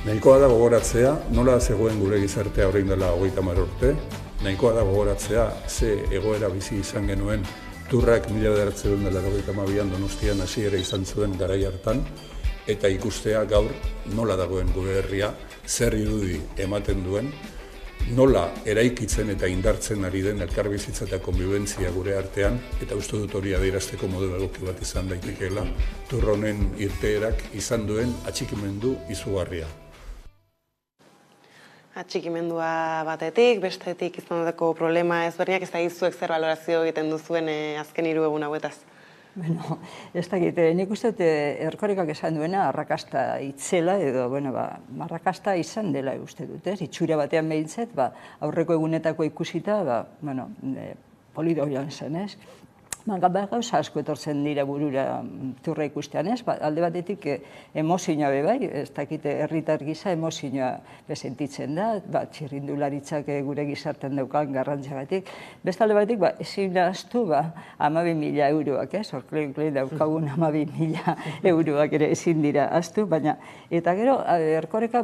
Nahikoa da gogoratzea, nola zegoen gure gizartea orain dela 30 urte. Nahikoa da gogoratzea, ze egoera bizi izan genuen turrak 1982an Donostian hasiera izan zuen garai hartan, eta ikustea gaur nola dagoen gure herria, zer irudi ematen duen, nola eraikitzen eta indartzen ari den elkarbizitza eta konbibentzia gure artean, eta uste dut hori adierazteko modu egoki bat izan daitekeela, tur honen irteerak izan duen atxikimendu izugarria. Atxikimendua batetik, bestetik izan duteko problema ezberdinak, ez da gizuek zer balorazio egiten duzuen azken 3 egun hauetaz. Bueno, ez dakit, nik uste dut Erkorekak esan duena arrakasta itzela edo, arrakasta izan dela uste dut, ez? Itxura batean behintzat, aurreko egunetako ikusita, polido joan zen, ez? Gauza asko etortzen dira burura turra ikustean, ez? Alde batetik emozioa bai, ez dakit herritar gisa emozioa sentitzen da, txirrindularitzak gure gizartean daukan garrantziagatik. Beste alde batetik, ezin ahaztu 12.000 euroak, ez? Horkle daukagun 12.000 euroak ere ezin dira ahaztu, baina eta gero, Erkoreka,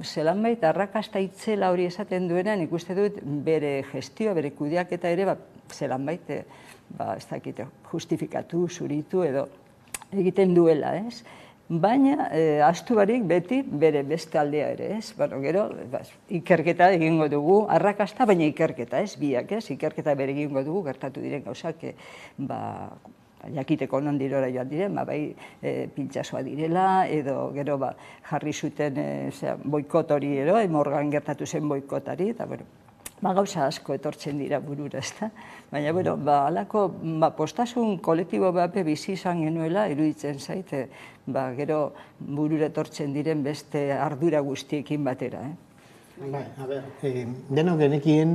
zelanbait arrakasta itzela hori esaten duenean, ikuste dut bere gestioa, bere kudeaketa ere, zelanbait ez dakit, justifikatu, zuritu edo egiten duela, ez? Baina, ahaztu barik beti bere beste aldea ere, ez? Gero, ikerketa egingo dugu, arrakasta, baina ikerketa, ez? Biak, ez? Ikerketa bere egingo dugu, gertatu diren gauzak, jakiteko non dirora joan diren, bai pintxasoa direla, edo gero jarri zuten boikot hori ero, Morgan gertatu zen boikotari, eta gauza asko etortzen dira burura, ezta? Baina, alako postasun kolektibo bat bizi izan genuela, iruditzen zait, gero burura etortzen diren beste ardura guztiekin batera, Denok genekien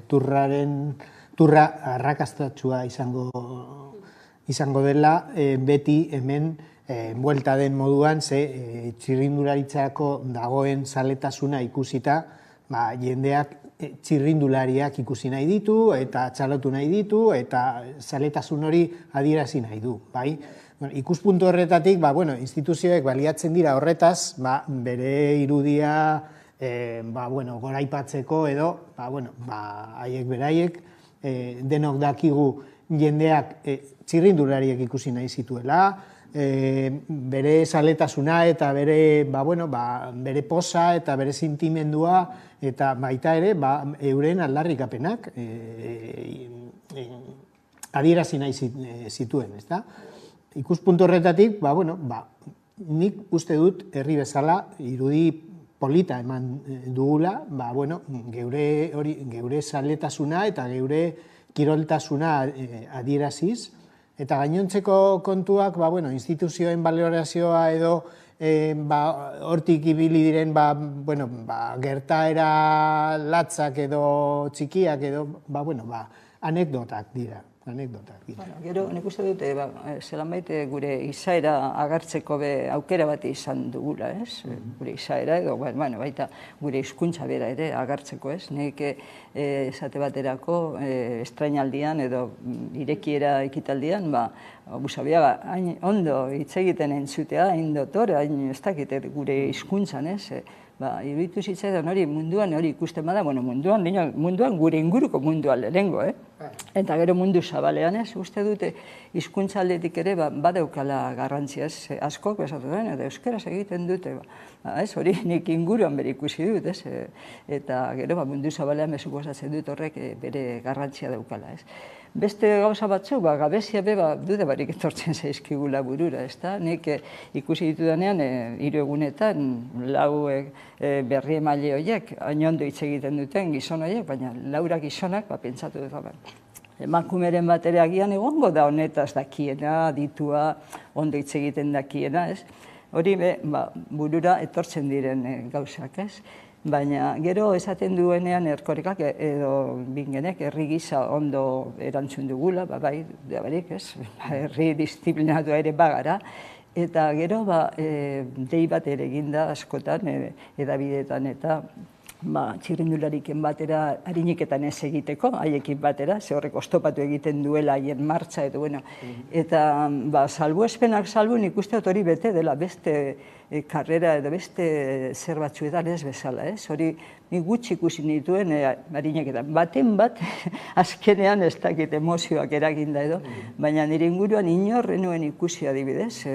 turra arrakastatsua izango dela, beti hemen buelta den moduan, txirrindularitzako dagoen zaletasuna ikusita, jendeak txirrindulariak ikusi nahi ditu, eta txalotu nahi ditu, eta zaletasun hori adierazi nahi du. Ikuspuntu horretatik, instituzioek baliatzen dira horretaz, bere irudia goraipatzeko edo, haiek beraiek, denok dakigu jendeak txirrindulariak ikusi nahi zituela, bere zaletasuna eta bere posa eta bere sentimendua eta baita ere euren aldarrikapenak adierazi nahi zituen, ezta? Ikuspuntu horretatik, nik uste dut herri bezala irudi polita eman dugula, geure zaletasuna eta geure kiroltasuna adieraziz, eta gainontzeko kontuak, instituzioen balorazioa edo hortik ibili diren gertaera latzak edo txikiak edo anekdotak dira. Gero, nik uste dute, zelanbait gure izaera agertzeko aukera bat izan dugula, ez? Gure izaera edo, baita gure hizkuntza bera ere agertzeko, ez? Nik esate baterako estrainaldian edo irekiera ekitaldian, Busabiaga, hain ondo hitz egiten entzutea, hain dotore, hain ez dakit gure hizkuntzan, ez? Iruditu zitzaidan hori munduan hori ikusten bada, munduan gure inguruko munduan lehengo, eta gero mundu zabalean ez, uste dute hizkuntza aldetik ere badeukala garrantzia ez, askok besatu den, eta euskaraz egiten dute, hori nik inguruan bere ikusi dut, ez, eta gero mundu zabalean besuposatzen dut horrek bere garrantzia daukala, ez. Beste gauza batzu, gabezia dude barik etortzen zaizkigula burura, ez da? Nik ikusi ditudanean, 3 egunetan, 4 berri emaile horiek, hain ondo hitz egiten duten gizon horiek, baina 4 gizonak, pentsatu dut, emakumeren bat ere agian egongo da honetaz dakiena, ditua, ondo hitz egiten dakiena, ez? Hori burura etortzen diren gauzak, ez? Baina gero esaten duenean Erkorekak edo Bingenek herri gisa ondo erantzun dugula, barik, ez? Herri disiplinatua ere bagara, eta gero dei bat ere eginda askotan edabideetan eta txirrindulariken batera hariniketan ez egiteko, haiekin batera, ze horrek oztopatu egiten duela haien martxa, eta salbuespenak salbu nik uste hori bete dela beste karrera edo beste zer batzuetan ez bezala, ez? Hori nik gutxi ikusi nituen hariniketan. Baten bat, azkenean ez dakit emozioak eraginda edo, baina nire inguruan inorrenuen ikusi adibidez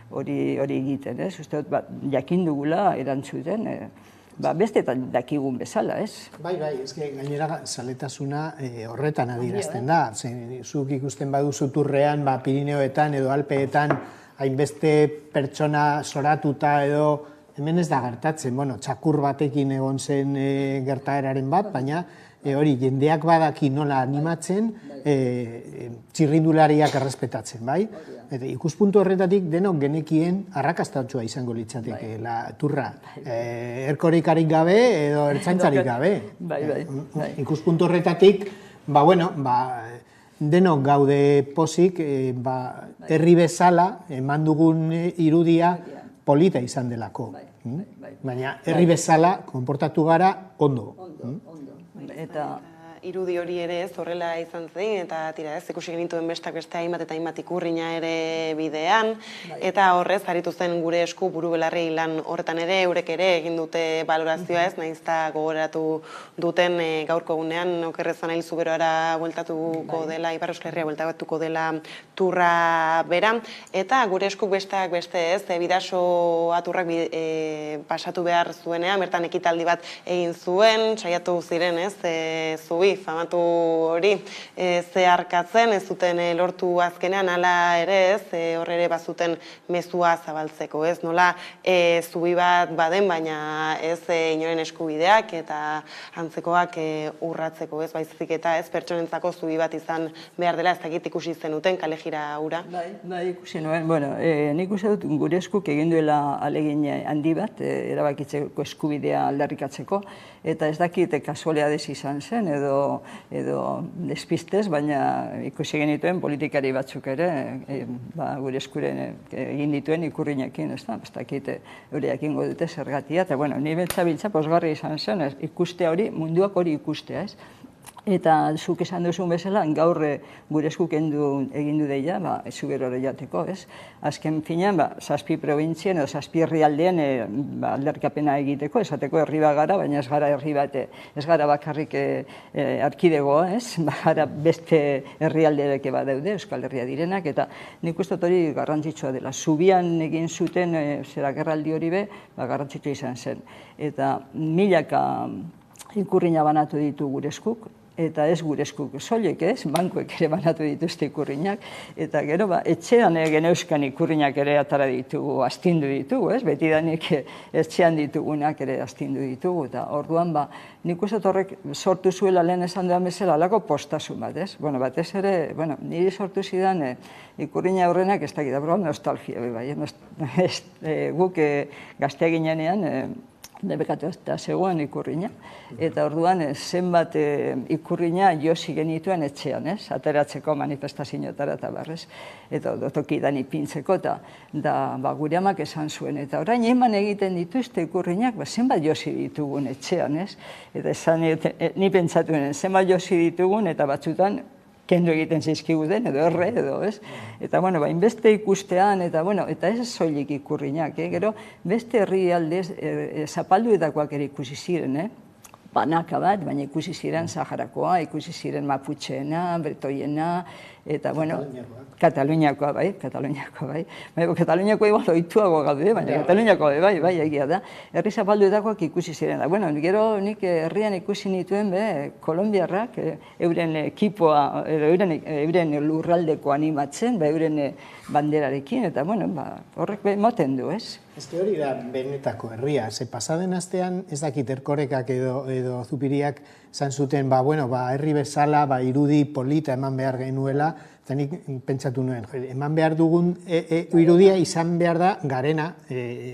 hori egiten, ez? Uste dut, jakin dugula erantzuten, bestetan dakigun bezala, ez? Bai, gainera zaletasuna horretan adierazten da. Zuk ikusten baduzu Turrean, Pirineoetan edo Alpeetan, hainbeste pertsona zoratuta edo, hemen ez da gertatzen, txakur batekin egon zen gertaeraren bat, baina hori jendeak badaki nola animatzen, txirrindulariak errespetatzen, bai? Ikuspuntu horretatik denok genekien arrakastatsua izango litzateke Turra. Erkorekarik gabe edo ertzaintzarik gabe. Ikuspuntu horretatik, denok gaude pozik, herri bezala eman dugun irudia polita izan delako. Baina herri bezala konportatu gara ondo. Eta irudi hori ere ez horrela izan zen, eta ikusi genituen beste hainbat eta hainbat ikurrina ere bidean, eta horrez aritu zen gure esku buru belarri lan horretan ere, eurek ere egin dute balorazioa ez, naizta gogoratu duten gaurko egunean, okerrezan hil zuberoara bueltatuko dela, Ipar Euskal Herria bueltatuko dela Turra bera, eta gure esku besteak beste ez, bidaso aturrak pasatu behar zuenean, bertan ekitaldi bat egin zuen, saiatu ziren ez, zubi, famatu hori zeharkatzen, ez zuten lortu azkenean, hala ere ez, horre ere bazuten mezua zabaltzeko, ez, nola zubi bat baden, baina ez inoren eskubideak eta antzekoak urratzeko, ez, baizik eta ez pertsonentzako zubi bat izan behar dela, ez dakit ikusi zenuten kalejira hura. Bai, ikusi nuen, nik uste dut gure eskuk egin duela alegin handi bat, erabakitzeko eskubidea aldarrikatzeko, eta ez dakit kasualidadez izan zen, edo despistez, baina ikusi genituen politikari batzuk ere, gure eskuren egin dituen ikurrinekin, ez dakit eureak ingo dute zergatia, eta ni bentzabiltza posgarri izan zen, ikustea hori, munduak hori ikustea, ez? Eta zuk esan duzun bezala, gaur gure eskuk egin du deia, zuberora jateko, ez? Azken finean, 7 probintzien edo 7 herrialdeen aldarkapena egiteko, esateko herri bat gara, baina ez gara herri bat, ez gara bakarrik arkidegoa, ez? Gara beste herrialdereke bat daude, Euskal Herria direnak, eta nik uste hori garrantzitsua dela. Zubian egin zuten, gerraldi hori garrantzitsua izan zen. Eta milaka ikurrina banatu ditu gure eskuk, eta ez gure eskuk soilik, bankuek ere banatu dituzte ikurrinak, eta gero etxean geneuzkan ikurrinak ere atara ditugu, astindu ditugu, betidanik etxean ditugunak ere astindu ditugu, eta orduan nik uste horrek sortu zuela lehen esan duan bezala alako postasun bat, batez ere, niri sortu zidan ikurrina aurrenak ez dakit, nostalgia, guk gaztea ginenean, debekatu eta zegoen ikurrina, eta orduan zenbat ikurrina josi genituen etxean, ateratzeko manifestazioetara eta barrez, eta tokidan ipintzeko, eta gure amak esan zuen, eta orain eman egiten dituzte ikurrinak, zenbat josi ditugun etxean, eta esan ni pentsatuen, zenbat josi ditugun, eta batzutan kendu egiten zizkiguten, edo erre, edo, Eta, inbeste ikustean, eta ez soilik ikurrinak, gero, beste herri aldez, zapalduetakoak ere ikusi ziren, banaka bat, baina ikusi ziren Saharakoa, ikusi ziren Maputxeena, Bretoiena, eta, Kataluniakoa, Kataluniakoa igual oituago gaude, baina Kataluniakoa, bai, egia da. Herri zapalduetakoak ikusi ziren da. Gero nik herrian ikusi nituen, kolombiarrak, euren ekipoa, euren lurraldeko animatzen, euren banderarekin, eta, horrek moten du, ez? Ez hori da benetako herria, pasaden astean ez dakit Erkorekak edo Zupiriak zan zuten, herri bezala, irudi polita eman behar genuela, eta nik pentsatu nuen, eman behar dugun irudia izan behar da garena,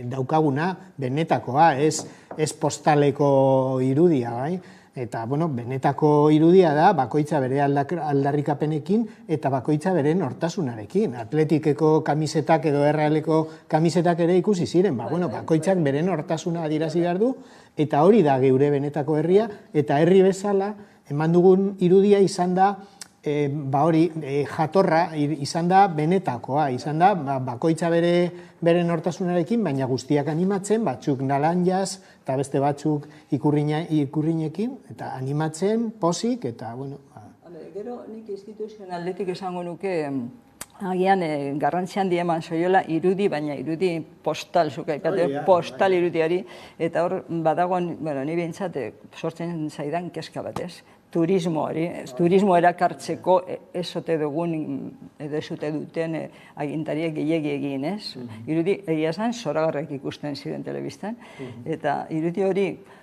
daukaguna, benetakoa, ez postaleko irudia, bai? Eta, benetako irudia da, bakoitza bere aldarrikapenekin eta bakoitza bere nortasunarekin. Atletikeko kamisetak edo errealeko kamisetak ere ikusi ziren. Bakoitzak bere nortasuna adirazi behar du, eta hori da geure benetako herria, eta herri bezala, eman dugun irudia izan da, jatorra izan da benetakoa, izan da bakoitza bere nortasunarekin, baina guztiak animatzen, batzuk nalanjaz, eta beste batzuk ikurrinekin, eta animatzen, posik, eta, Gero, nik instituzionaldetik esango nuke, agian garrantzi handi eman zoiola irudi, baina irudi postal, postal irudiari, eta hor badagoen, ni behintzat, sortzen zaidan keska batez. Turismo erakartzeko ezote dugun edo ezote duten agintariek gehiegi egin, ez? Irudi, egia esan, zoragarrek ikusten ziren telebistan, eta irudi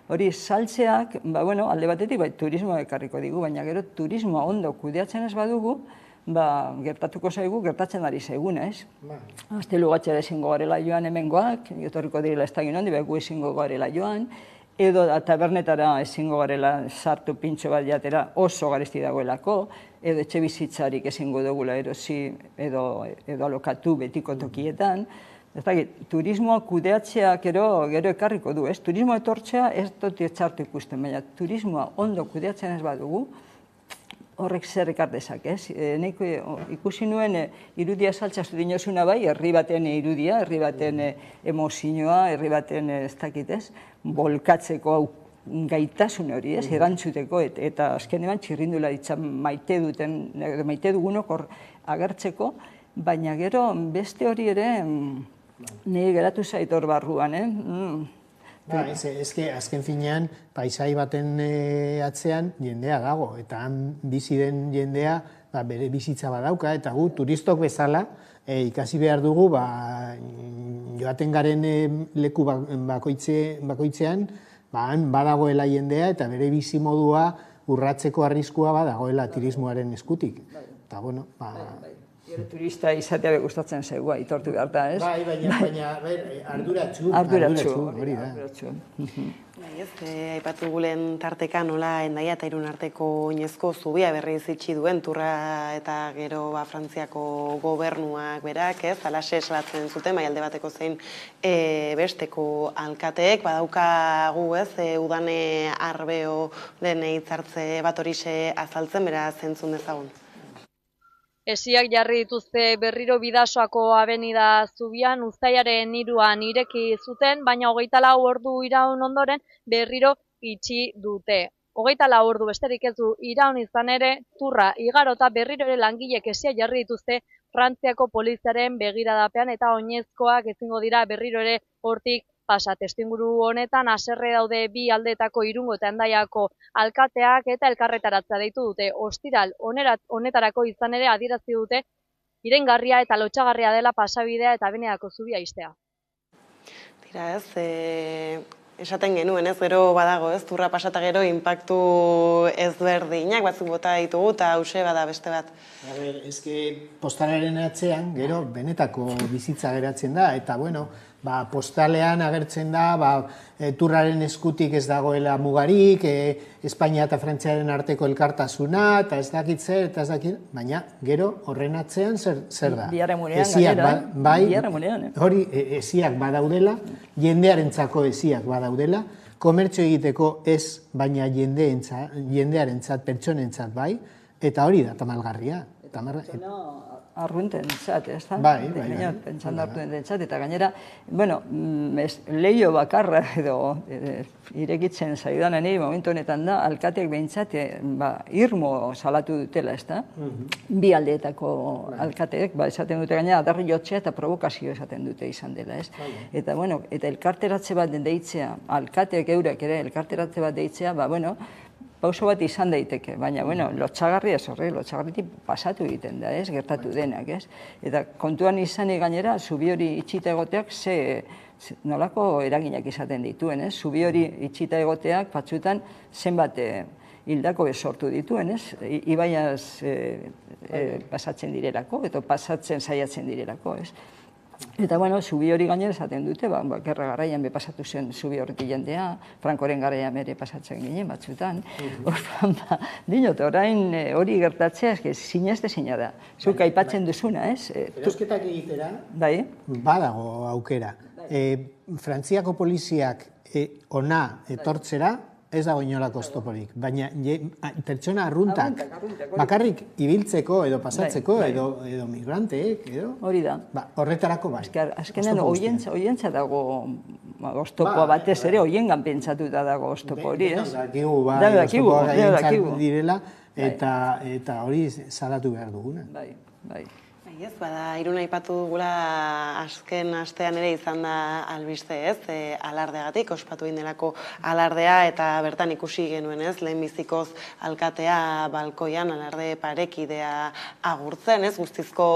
hori saltzeak, alde batetik turismoa ekarriko digu, baina gero turismoa ondo kudeatzen ez badugu, gertatuko zaigu, gertatzen ari zaigun, ez? Aztelu gatxera ezingo garela joan hemengoak, etorriko direla ez da ginen, gu ezingo garela joan, edo tabernetara ezingo garela sartu pintxo bat jatera oso garesti dagoelako, edo etxe bizitzarik ezingo dugula erosi edo alokatu betiko tokietan. Turismoa kudeatzeak gero ekarriko du, ez? Turismoa etortzea ez dut txartu ikusten, baina turismoa ondo kudeatzen ez badugu, horrek zer ekar dezak, ez? Ikusi nuen irudia saltzazu dinozuna bai, herri baten irudia, herri baten emozioa, herri baten ez dakit, ez? Bolkatzeko gaitasun hori, ez? Erantzuteko, eta azken eman txirrindula ditzan maite dugunok hor agertzeko, baina gero beste hori ere nire geratu zait hor barruan, azken finean, paisai baten atzean jendea dago, eta han bizi den jendea bere bizitza badauka, eta gu turistok bezala ikasi behar dugu joaten garen leku bakoitzean, han badagoela jendea, eta bere bizi modua urratzeko arriskua badagoela turismoaren eskutik. Eta, turista izatea gustatzen zaigu, aitortu behar da, ez? Baina arduratsu. Hori da. Aipatu gulen tarteka nola Hendaia eta Irun arteko oinezko zubia berriz itxi duen turra eta gero Frantziako gobernuak berak, ez? Alaxe eslatzen zuten, bai alde bateko zein besteko alkateek, badaukagu, ez? Udane arbeo den hitzartze bat horixe azaltzen, beraz entzun dezagun. Esiak jarri dituzte berriro Bidasoako abenida zubian uztailaren 3an ireki zuten, baina 24 ordu iraun ondoren berriro itxi dute. 24 ordu besterik ez du iraun izan ere, turra igarota berriro ere langilek esia jarri dituzte Frantziako poliziaren begiradapean eta oinezkoak ezingo dira berriro ere hortik pasa testuinguru honetan haserre daude bi aldeetako Irungo eta Hendaiako alkateak eta elkarretaratza deitu dute. Ostiral honetarako izan ere adierazi dute iraingarria eta lotsagarria dela pasabidea eta Beneako zubia ixtea. Tira esaten genuen, gero badago, turra pasata gero inpaktu ezberdinak batzuk bota ditugu eta hause bada beste bat. Postalaren atzean, gero, benetako bizitza geratzen da, eta, postalean agertzen da, turraren eskutik ez dagoela mugarik, Espainia eta Frantziaren arteko elkartasuna, eta ez dakit zer, eta ez dakit, baina, gero, horren atzean zer da? Biharremunean, gainera, hori, esiak badaudela, jendearentzako esiak badaudela, komertzio egiteko ez, baina jendearentzat, pertsonentzat bai, eta hori da, tamalgarria. Arrunten entzat, ez da? Bai. Pentsan dartuen entzat, eta gainera, lehio bakarra edo irekitzen zaidanen momentu honetan da, alkateak behintzat irmo salatu dutela, ez da? Bi aldeetako alkateek, esaten dute gainera, adarri jotzea eta provokazio esaten dute izan dela, ez? Eta, eta elkarteratze bat deitzea, alkateek eurek ere elkarteratze bat deitzea, pauso bat izan daiteke, baina, lotsagarria ez horre, lotsagarritik pasatu egiten da, ez, gertatu denak, ez. Eta kontuan izanik gainera, zubi hori itxita egoteak nolako eraginak izaten dituen, ez. Zubi hori itxita egoteak batzutan zenbat hildako sortu dituen, ez. Ibaiaz pasatzen direlako, eta pasatzen saiatzen direlako, ez. Eta, zubi hori gainera esaten dute, gerra garaian pasatu zen zubi horretik jendea, Frankoren garaian ere pasatzen ginen batzutan. Dinot, orain hori gertatzea, zineztezina da. Zuk aipatzen duzuna, ez? Erosketak egitera, badago aukera. Frantziako poliziak ona etortzera, ez dago inolako oztoporik, baina pertsona arruntak bakarrik ibiltzeko edo pasatzeko edo migranteek, hori da. Horretarako bai. Azkenean, oientza dago oztopoa batez ere, oiengan pentsatuta dago oztopo hori, ez? Dakigu, oztopoa direla eta hori salatu behar duguna. Bai. Ez, Irun aipatu dugula azken astean ere izan da albiste, ez, alardeagatik, ospatu indelako alardea, eta bertan ikusi genuen, ez, lehenbizikoz alkatea balkoian alarde parekidea agurtzen, ez, guztizko,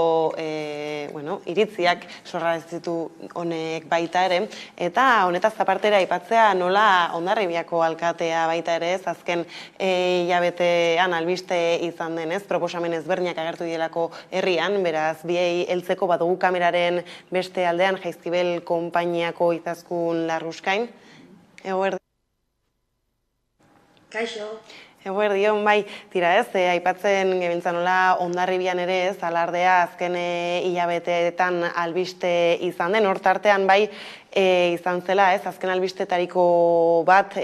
iritziak sorrazitu honek baita ere, eta honetaz apartera aipatzea nola Hondarribiako alkatea baita ere, ez, azken hilabetean albiste izan den, ez, proposamen ezberdinak agertu dielako herrian, beraz, biei heltzeko badugu kameraren beste aldean Jaizkibel konpainiako Izaskun Larruskain. Kaixo. Eguerdion, bai, tira ez, aipatzen gebiltzan nola Hondarribian ere ez, alardea azken hilabeteetan albiste izan den, hortartean bai izan zela ez, azken albistetariko bat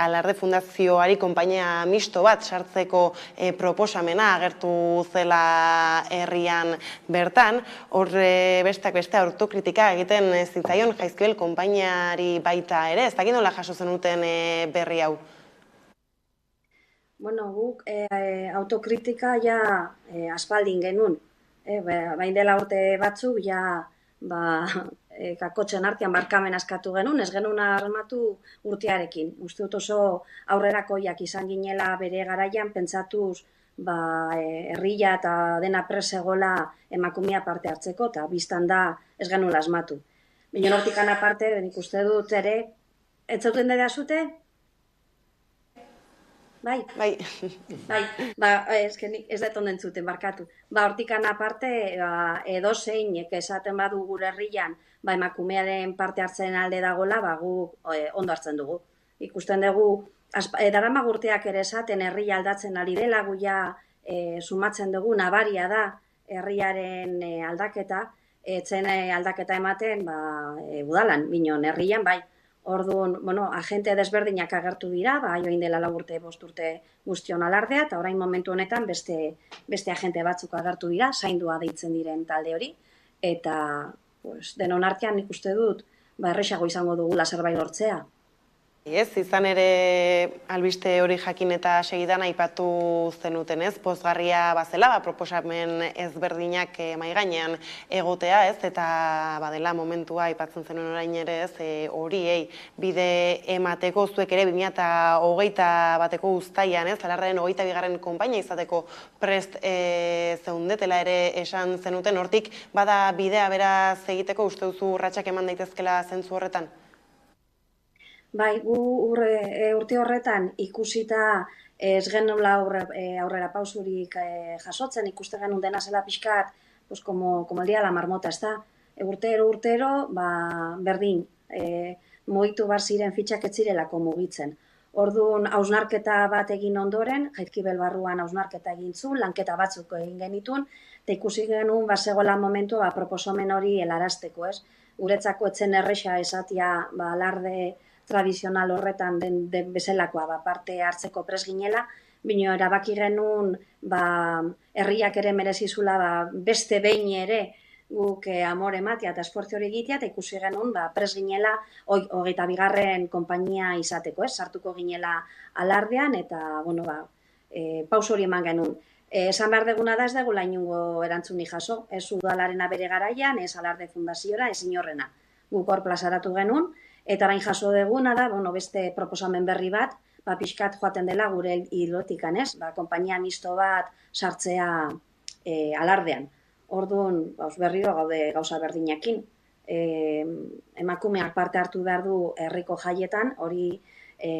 alarde fundazioari konpainia misto bat sartzeko proposamena agertu zela herrian bertan, hor besteak beste autokritika egiten zitzaion Jaizkibel konpainiari baita ere, ez dakit nola jaso zenuten berri hau? Guk autokritika ja aspaldin genuen. Bain dela urte batzuk, kakotxen artean barkamen askatu genuen, ez genuen armatu urtearekin. Uste dut oso aurrerakoiak izan ginela bere garaian, pentsatuz herria eta dena presegola emakumea parte hartzeko, eta biztan da ez genuen asmatu. Baina hortikan aparte, nik uste dut ere, ez zauten da zute? Bai, ez dut onden zuten, barkatu. Hortikan aparte, edozein esaten badu gure herrian, emakumearen parte hartzen alde dagoela, gu ondo hartzen dugu. Ikusten dugu, darama urteak ere esaten herria aldatzen ari dela, gu ja sumatzen dugu, nabaria da herriaren aldaketa, etzen aldaketa ematen udalan, binon herrian, bai. Orduan, agente desberdinak agertu dira, join dela 4 urte, 5 urte guztion alardea, eta orain momentu honetan beste agente batzuk agertu dira, zaindua deitzen diren talde hori, eta denon artean nik uste dut, erresago izango dugula zerbait lortzea. Ez, izan ere albiste hori jakin eta segidan aipatu zenuten ez, pozgarria bazela, proposamen ezberdinak mahai gainean egotea ez, eta badela momentua aipatzen zenuen orain ere ez, horiei bide emateko zuek ere 2021 uztaian ez, Alardearen 22. konpainia izateko prest zeundetela ere esan zenuten, hortik bada bidea beraz egiteko uste duzu urratsak eman daitezkela zentzu horretan? Bai, gu urte horretan ikusita ez genula aurrera pausurik jasotzen, ikuste genuen dena zela pixkat, pues como el día de la marmota, ez da? Urtero, berdin, mugitu bar ziren fitxak ez zirelako mugitzen. Orduan, hausnarketa bat egin ondoren, Jaizkibel barruan hausnarketa egin zuen, lanketa batzuk egin genitun, eta ikusi genuen bazegoela momentu proposamen hori helarazteko, ez? Guretzako etzen erresa esatia alarde tradizional horretan den bezalakoa parte hartzeko pres ginela, bino erabaki genuen herriak ere merezizula beste behin ere guk amore ematea eta esfortzi hori egitea, eta ikusi genuen pres ginela 22. konpainia izateko, sartuko ginela alardean, eta pauso hori eman genuen. Esan behar deguna da ez degula inungo erantzuni jaso, ez udalarena bere garaian, ez alarde fundaziora, ez inorrena. Guk hor plazaratu genuen, eta orain jaso deguna da, beste proposamen berri bat, pixkat joaten dela gure hilotikan, ez? Konpainia misto bat sartzea alardean. Orduan, berriro gaude gauza berdinakin. Emakumeak parte hartu behar du herriko jaietan, hori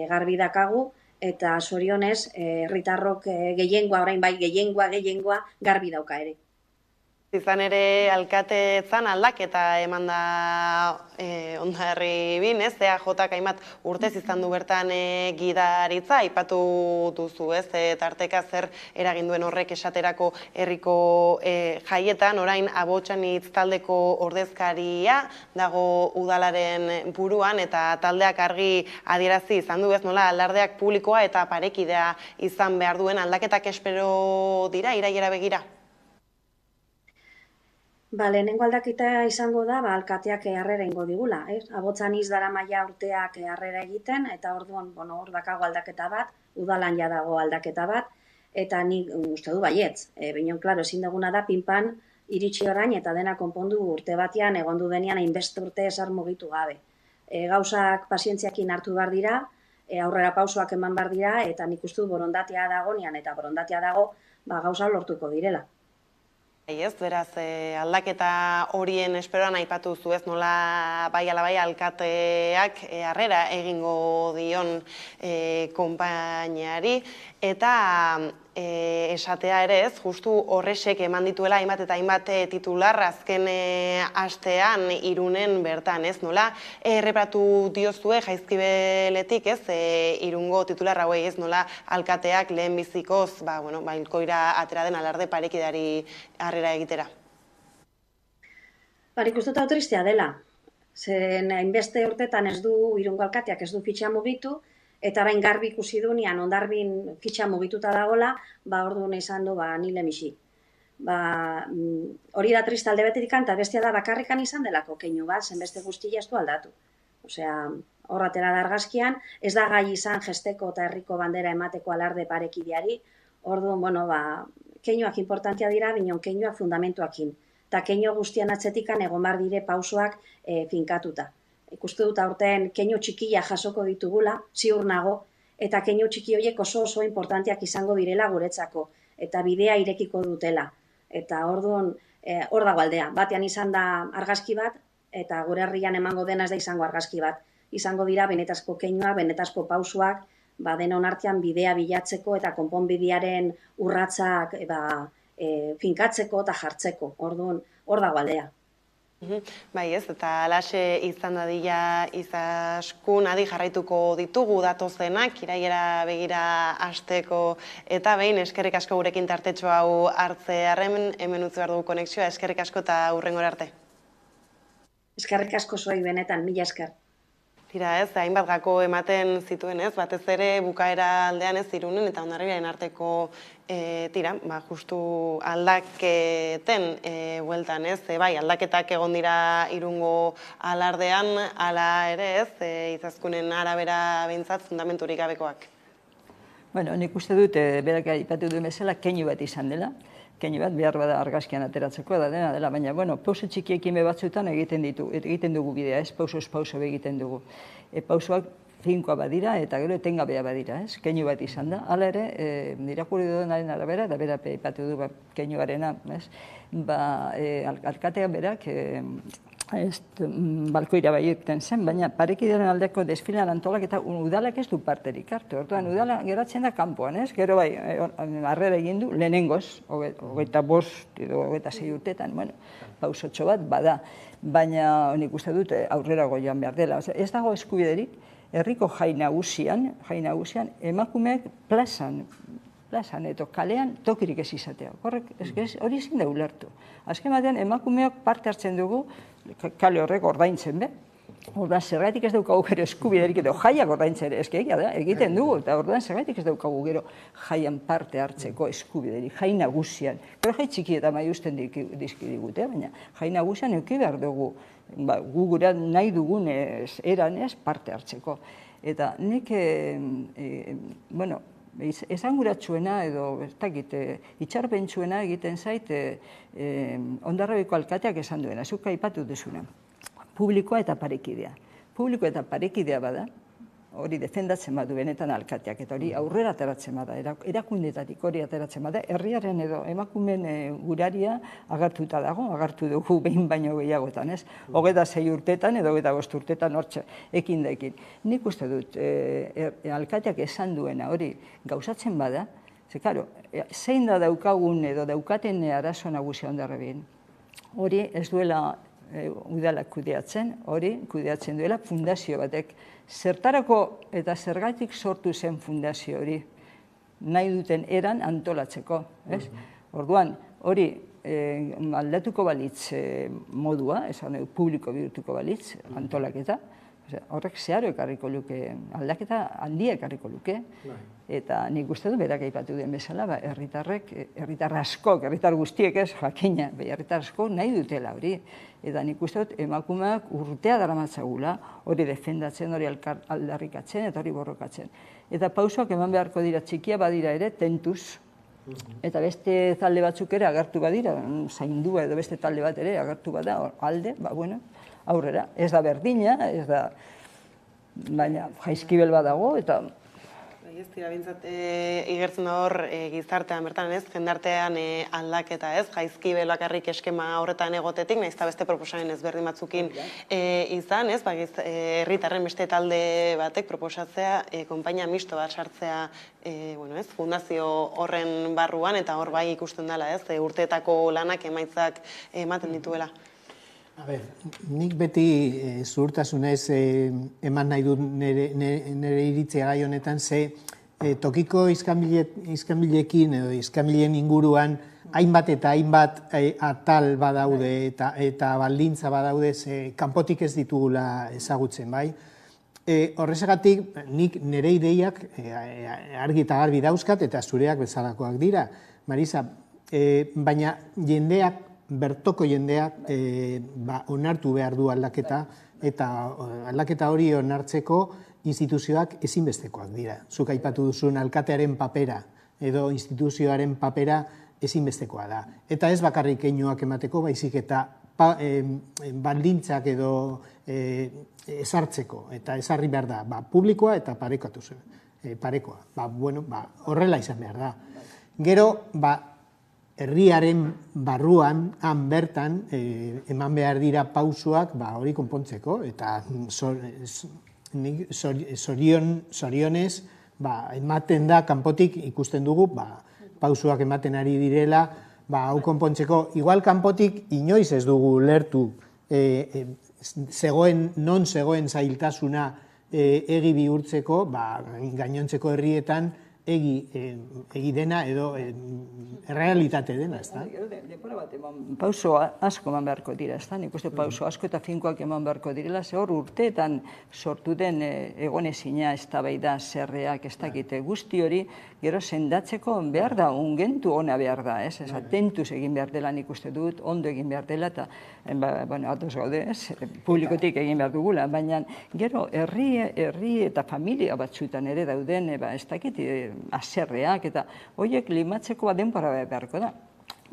garbi dakagu, eta zorionez, herritarrok gehiengoa, orain bai gehiengoa garbi dauka ere. Izan ere alkatetzan aldaketa eman da Ondarri bin, ez? EAJak hainbat urtez izan du bertan gidaritza, aipatu duzu, ez? Tarteka zer eragin duen horrek esaterako herriko jaietan, orain Abotsanitz taldeko ordezkaria dago udalaren buruan, eta taldeak argi adierazi izan du, ez nola alardeak publikoa eta parekidea izan behar duen aldaketak espero dira, irailera begira? Lehenengo aldaketa izango da, alkateak harrera ingo digula. Abotzaniz dara maila urteak harrera egiten, eta orduan, hor dakago aldaketa bat, udalan ja dago aldaketa bat, eta nik uste du baietz. Baina, klaro, ezin duguna da, pinpan, iritsi orain, eta dena konpondu urte batean, egondu denean, hainbeste urte esar mugitu gabe. Gauzak pazientziakin hartu behar dira, aurrera pausoak eman behar dira, eta nik uste du borondatea dago, eta borondatea dago, gauza lortuko direla. Ez, beraz, aldaketa horien esperoan aipatu zu ez nola bai ala bai alkateak harrera egingo dion konpainiari, eta esatea ere ez, justu horrexek eman dituela hainbat eta hainbat titular azken astean Irunen bertan, ez nola erreparatu diozue Jaizkibeletik, ez, Irungo titular hauei, ez nola alkateak lehen bizikoz, hilkoira atera den alarde parekideari harrera egitera. Nik uste hau tristea dela, zen hainbeste urtetan ez du Irungo alkateak ez du fitxa mugitu, eta orain garbi ikusi dunean, Ondarbin fitxa mugituta dagola, orduan izan du nile misi. Hori da triste alde betetik, eta bestia da bakarrikan izan delako keinu bat, zenbeste guztia ez du aldatu. Osea, horratera da argazkian, ez da gai izan gesteko eta herriko bandera emateko alarde parekideari, orduan, keinuak importantia dira, binon keinuak fundamentuakin. Eta keinu guztian atzetikan egon bar dire pausoak finkatuta. Ikuste dut aurten keinu txikia jasoko ditugula, ziur nago, eta keinu txiki horiek oso importantiak izango direla guretzako, eta bidea irekiko dutela. Eta orduan, hor dago aldea, batean izan da argazki bat, eta gure herrian emango dena ez da izango argazki bat. Izango dira benetazko keinua, benetazko pausuak, denon artean bidea bilatzeko eta konponbidearen urratsak finkatzeko eta jartzeko. Orduan, hor dago aldea. Bai ez, eta alaxe izan dadila izaskun adi jarraituko ditugu datozenak, irailera begira hasteko, eta behin eskerrik asko gurekin tartetxo hau hartzearren, hemen utzi behar dugu konexioa, eskerrik asko eta hurrengora arte. Eskerrik asko zuei benetan, mila esker. Tira ez, hainbat gako ematen zituen ez, batez ere bukaera aldean ez Irunen eta Hondarribiaren arteko justu aldaketen bueltan ez, bai, aldaketak egon dira Irungo alardean, ala ere ez, Izazkunen arabera behintzat fundamenturik gabekoak. Bueno, nik uste dut, berak aipatu duen bezala, keinu bat izan dela. Keinu bat behar bada argazkian ateratzeko da dela, baina, bueno, pauso txikiekin batzuetan egiten dugu bidea, ez, pausoz pauso egiten dugu. Pausoak finkoa badira eta gero etengabea badira, ez, keinu bat izan da. Hala ere, irakurri duenaren arabera, da bera aipatu du keinuarena, ez, alkatean berak, balkoira bai irten zen, baina parekidearen aldeko desfilean antolak eta udalak ez du parterik hartu. Orduan, udala geratzen da kanpoan, ez? Gero bai, harrera egin du, lehenengoz, 25 edo 26 urtetan, bueno, pausotxo bat bada. Baina nik uste dut aurrerago joan behar dela. Ez dago eskubiderik, herriko jai nagusian, emakumeak plazan edo kalean tokirik ez izatea. Hori ezin da ulertu. Azken batean, emakumeok parte hartzen dugu, kale horrek ordaintzen be. Orduan, zergatik ez daukagu gero eskubiderik edo jaiak ordaintzen egia da, egiten dugu, eta orduan zergatik ez daukagu gero jaian parte hartzeko eskubiderik, jai nagusian. Gero jai txiki eta maiusten dizkidigute, baina jai nagusian euki behar dugu, gu gura nahi dugun eranez parte hartzeko. Eta nik, bueno, esanguratsuena edo itxarpentsuena egiten zait Hondarribiko alkateak esan duena, zuk aipatu duzuna. Publikoa eta parekidea. Publikoa eta parekidea bada, hori defendatzen badu benetan alkateak, eta hori aurrera ateratzen bada, erakundetatik hori ateratzen bada, herriaren edo emakumen guraria agertuta dago, agertu dugu behin baino gehiagotan, ez? 26 urtetan edo 25 urtetan hortxe, ekin da ekin. Nik uste dut, alkateak esan duena hori gauzatzen bada, ze, karo, zein da daukagun edo daukaten arazo nagusia Hondarribin, hori ez duela udalak kudeatzen, hori kudeatzen duela fundazio batek. Zertarako eta zergatik sortu zen fundazio hori nahi duten eran antolatzeko. Orduan, hori aldatuko balitz modua, esan publiko bihurtuko balitz antolaketa, horrek zeharo ekarriko luke, aldaketa handia ekarriko luke, eta nik uste du berak aipatu den bezala, herritar askok, herritar guztiek ez, jakina, herritar askok nahi dutela hori, eta nik uste dut emakumeak urtea daramatzagula, hori defendatzen, hori aldarrikatzen, eta hori borrokatzen. Eta pausoak eman beharko dira txikia badira ere, tentuz, eta beste talde batzuk ere agertu badira, zaindua edo beste talde bat ere agertu bada, alde, bueno, aurrera. Ez da berdina, ez da, baina jaizkibel badago, eta... Ez dira, bintzat, igertzen da hor gizartean bertan ez, jendartean aldaketa ez, jaizkibel bakarrik eskema horretan egotetik, nahiz eta beste proposamen ezberdin batzukin izan, ez, herritarren beste talde batek proposatzea, konpainia misto bat sartzea, fundazio horren barruan, eta hor bai ikusten dela ez, urteetako lanak emaitzak ematen dituela. Nik beti zuhurtasunez eman nahi dut nire iritzia gai honetan, ze tokiko iskanbilekin edo iskanbileen inguruan hainbat eta hainbat atal badaude eta baldintza badaude, kanpotik ez ditugula ezagutzen, bai? Horrezagatik, nik nire ideiak argi eta garbi dauzkat eta zureak bezalakoak dira, Marisa, baina jendeak, bertoko jendeak onartu behar du aldaketa, eta aldaketa hori onartzeko instituzioak ezinbestekoak dira. Zuk aipatu duzun alkatearen papera edo instituzioaren papera ezinbestekoa da. Eta ez bakarrik keinuak emateko, baizik eta baldintzak edo ezartzeko, eta ezarri behar da, publikoa eta parekoa. Horrela izan behar da. Gero, herriaren barruan, han bertan, eman behar dira pausuak hori konpontzeko, eta zorionez, ematen da, kanpotik ikusten dugu, pausuak ematen ari direla, hau konpontzeko. Igual kanpotik inoiz ez dugu lertu non zegoen zailtasuna egi bihurtzeko, gainontzeko herrietan egi dena edo errealitate dena, ez da? Denbora bat pauso asko eman beharko dira, ez da? Nik uste pauso asko eta finkoak eman beharko direla, ze hor urteetan sortu den egonezina eztabaida zerreak ez dakite guzti hori, gero sendatzeko behar da, ungentu ona behar da, ez? Atentuz egin behar dela nik uste dut, ondo egin behar dela, eta, bueno, atoz gaude, ez? Publikotik egin behar dugula, baina gero herri eta familia batzuetan ere dauden, ez dakit, aserreak, eta horiek limatzeko denbora beharko da.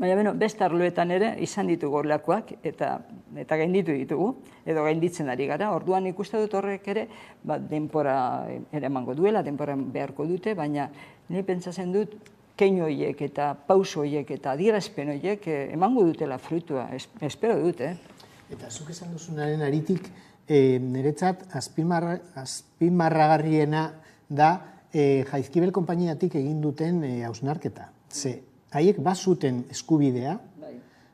Baina, beste arloetan ere izan ditugu horrelakoak eta gainditu ditugu, edo gainditzen ari gara. Orduan ikuste dut horrek ere denbora ere emango duela, denbora beharko dute, baina ni pentsatzen dut keinu horiek eta pauso horiek eta adierazpen horiek emango dutela frutua, espero dut, Eta zuk esan duzunaren aritik, niretzat azpimarragarriena da Jaizkibel konpainiatik egin duten hausnarketa. Ze, haiek bazuten eskubidea,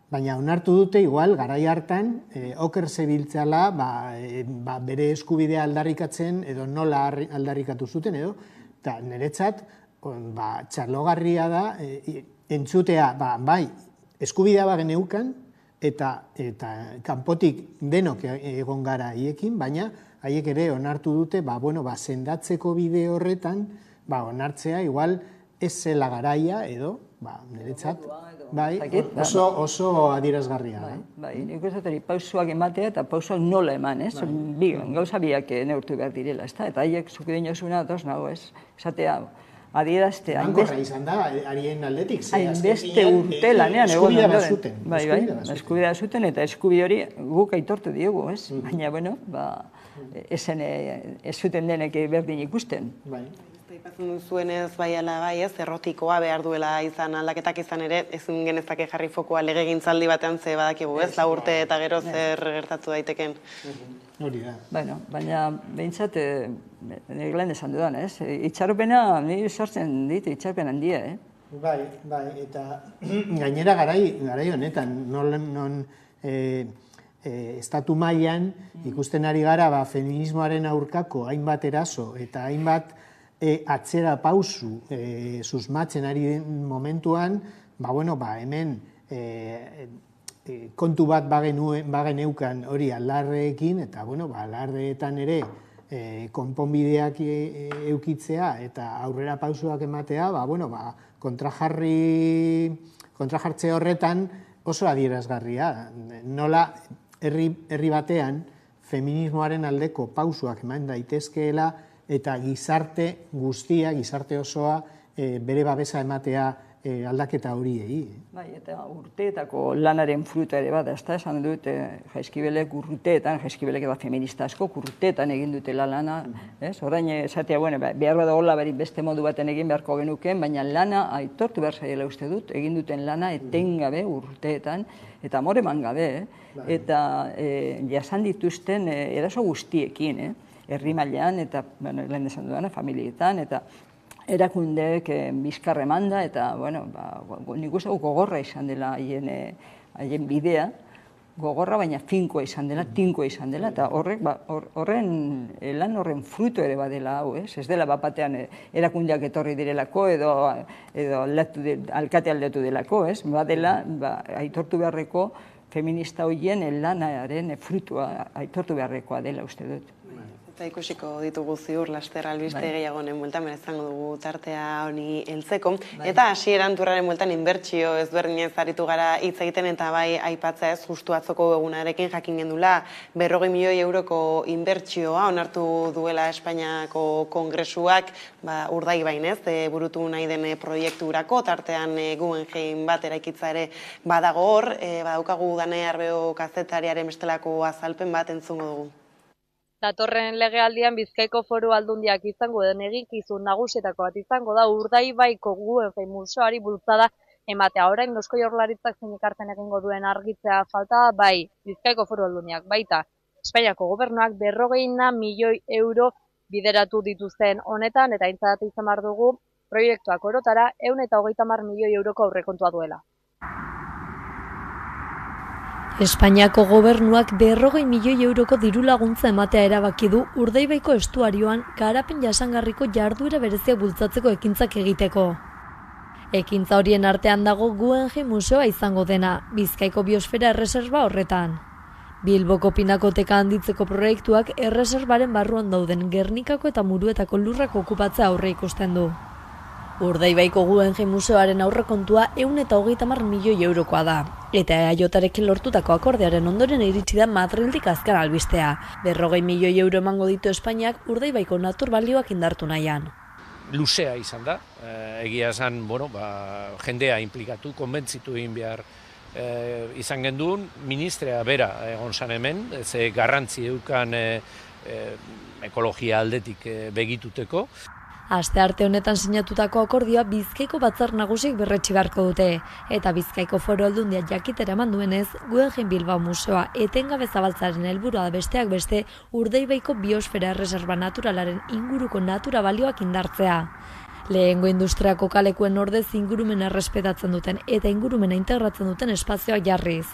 baina onartu dute igual garai hartan oker zebiltzala bere eskubidea aldarrikatzen edo nola aldarrikatu zuten edo, eta niretzat txarlogarria da entzutea, bai, eskubidea bageneukan eta kanpotik denok egon gara haiekin, baina haiek ere onartu dute, sendatzeko bide horretan, onartzea igual ez zela garaia edo, niretzat, oso adierazgarria. Bai, nik ez dut pausoak ematea eta pausoak nola eman, ez? Gauza biak neurtu behar direla, ez da? Eta haiek zuke dinozuna, dos nago, ez? Esatea, adierazte, Bankorra izan da, harien aldetik. Hainbeste urte lanean egon ondoren. Eskubidea zuten eta eskubide hori guk aitortu diogu, ez? Baina, bueno, ez zuten denek berdin ikusten. Aipatzen duzuenez bai ala bai, errotikoa behar duela izan aldaketak izan ere, ezin genezake jarri fokoa legegintzaldi batean ze badakigu, ez? 4 urte eta gero zer gertatu daiteken. Hori da. Baina behintzat, nik lehen esan dudan, ez? Itxaropena, nire sortzen dit, itxaropen handia, Bai, eta gainera garai honetan, non estatu mailan ikusten ari gara feminismoaren aurkako hainbat eraso eta hainbat atzera pausu susmatzen ari den momentuan, hemen kontu bat bageneukan hori alarreekin, eta alarreetan ere konponbideak eukitzea eta aurrera pausuak ematea, kontrajartze horretan oso adierazgarria. Nola herri batean feminismoaren aldeko pausuak eman daitezkeela eta gizarte guztia, gizarte osoa bere babesa ematea aldaketa horiei. Bai, eta urteetako lanaren fruta ere bada, ezta, esan dut, Jaizkibelek urteetan, Jaizkibelek eta feminista asko urteetan egin dutela lana, ez? Orain esatea, behar badagoela beste modu baten egin beharko genuken, baina lana aitortu behar zaiela uste dut, egin duten lana etengabe urteetan, eta amore eman gabe, eta jasan dituzten eraso guztiekin, herri mailan eta lehen esan dudana, familietan, eta erakundeek bizkarra emanda, eta, nik uste gogorra izan dela haien bidea, gogorra, baina finkoa izan dela, tinkoa izan dela, eta lan horren fruto ere badela hau, ez? Ez dela batean erakundeak etorri direlako, edo alkate aldatu delako, ez? Badela, aitortu beharreko feminista horien lanaren frutua aitortu beharrekoa dela uste dut. Eta ikusiko ditugu ziur, laster albiste gehiagonen bueltan, merezango dugu tartea honi heltzeko. Eta hasieran turraren bueltan inbertsio ezberdinez aritu gara hitz egiten, eta bai aipatzea ez justu atzoko egunarekin jakin gendula 40 milioi euroko inbertsioa onartu duela Espainiako Kongresuak Urdaibain burutu nahi den proiekturako, tartean Guggenheim bat eraikitza ere badago hor, badaukagu Dane Arbeo kazetariaren bestelako azalpen bat entzungo dugu. Datorren legealdian Bizkaiko Foru Aldundiak izango den eginkizun nagusietako bat izango da Urdaibaiko Guggenheim museoari bultzada ematea. Orain Eusko Jaurlaritzak zein ekarpen egingo duen argitzea falta, bai Bizkaiko Foru Aldundiak baita Espainiako gobernuak 40 milioi euro bideratu dituzten honetan, eta aintzat izan behar dugu proiektuak orotara 130 milioi euroko aurrekontua duela. Espainiako gobernuak 40 milioi euroko diru laguntza ematea erabaki du Urdaibaiko estuarioan garapen jasangarriko jarduera bereziak bultzatzeko ekintzak egiteko. Ekintza horien artean dago Guggenheim museoa izango dena, Bizkaiko biosfera erreserba horretan. Bilboko pinakoteka handitzeko proiektuak erreserbaren barruan dauden Gernikako eta Muruetako lurrak okupatzea aurre ikusten du. Urdaibaiko Guggenheim museoaren aurrekontua 130 milioi eurokoa da, eta EAJarekin lortutako akordearen ondoren iritsi da Madrildik azken albistea. 40 milioi euro emango ditu Espainiak Urdaibaiko natur balioak indartu nahian. Luzea izan da, egia esan, jendea implikatu, konbentzitu egin behar izan genduen, ministrea bera egon zan hemen, ze garrantzi eukan ekologia aldetik begituteko. Astearte honetan sinatutako akordioa Bizkaiko batzar nagusik berretsi beharko dute, eta Bizkaiko Foru Aldundia jakitera eman duenez, Guggenheim Bilbao museoa etengabe zabaltzaren helburua da besteak beste Urdaibaiko biosfera erreserba naturalaren inguruko natura balioak indartzea. Lehengo industriako kalekuen ordez ingurumena errespetatzen duten eta ingurumena integratzen duten espazioak jarriz.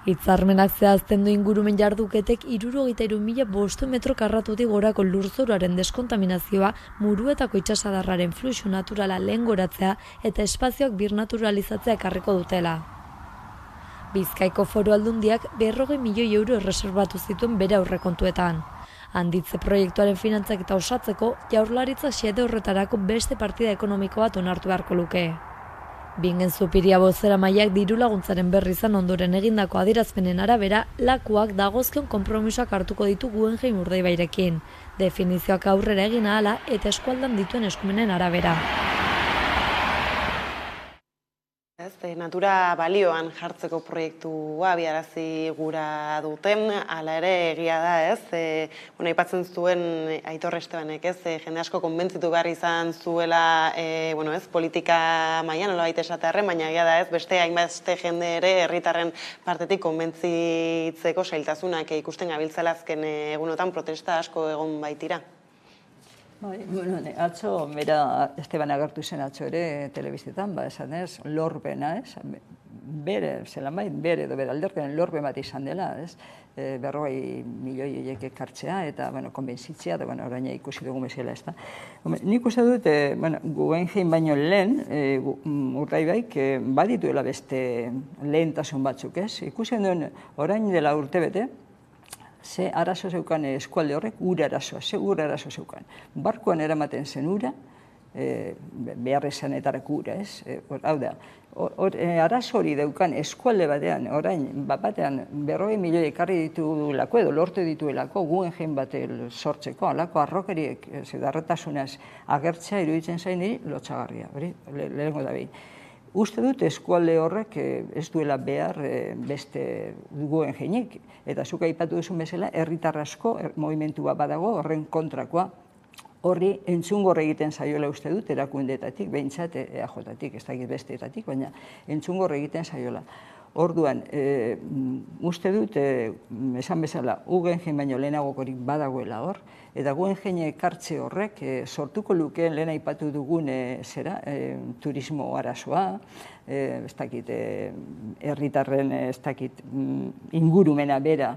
Hitzarmenak zehazten du ingurumen jarduketek 63.500 metro karratutik gorako lurzoruaren deskontaminazioa, Muruetako itsasadarraren fluxu naturala lehengoratzea eta espazioak birnaturalizatzea ekarriko dutela. Bizkaiko Foru Aldundiak 40 milioi euro erreserbatu zituen bere aurrekontuetan. Handitze proiektuaren finantzak eta osatzeko, Jaurlaritza xede horretarako beste partida ekonomiko bat onartu beharko luke. Bingen Zupiria bozeramaileak diru laguntzaren berri izan ondoren egindako adierazpenen arabera, lakuak dagozkion konpromisoak hartuko ditu Guggenheim Urdaibairekin, definizioak aurrera egin ahala eta eskualdan dituen eskumenen arabera. Natura balioan jartzeko proiektua abiarazi gura duten, hala ere egia da, aipatzen zuen Aitor Estebanek, jende asko konbentzitu behar izan zuela, politika mailan nolabait esatearren, baina egia da, beste hainbeste jende ere herritarren partetik konbentzitzeko zailtasunak ikusten gabiltzala azken egunotan protesta asko egon baitira. Atzo, bera Esteban agertu zen atzo ere telebistetan, esan ez, lorpena, bere, zelan bai, bere edo bere alderken lorpen bat izan dela, 40 milioi horiek ekartzea eta, konbentzitzea, eta orain ikusi dugu bezala, ez da. Nik uste dut, Guggenheim baino lehen, Urdaibaik badituela beste lehentasun batzuk, ez? Ikusi duen, orain dela urtebete, ze arazo zeukan eskualde horrek, ura arazoa, ze ura arazo zeukan. Barkoan eramaten zen ura, behar esanetarako ura, ez? Hau da, arazo hori daukan eskualde batean, orain, batean, 40 milioi ekarri ditulako edo lortu dituelako Guggenheim bat sortzeko, alako arrokeriek, darretasunaz agertzea iruditzen zain diri, lotxagarria, hori, lehenko da behin. Uste dut eskualde horrek ez duela behar beste Guggenheimek, eta zuk aipatu duzun bezala, herritar asko movimentua badago horren kontrakoa, horri entzungor egiten zaiola uste dut erakundeetatik, behintzat EAJatik, ez dakit besteetatik, baina entzungor egiten zaiola. Orduan, uste dut, esan bezala, Guggenheim baino lehenagokorik badagoela hor, eta Guggenheim ekartze horrek sortuko lukeen lehen aipatu dugun turismo arazoa, ez dakit, herritarren ez dakit ingurumena bera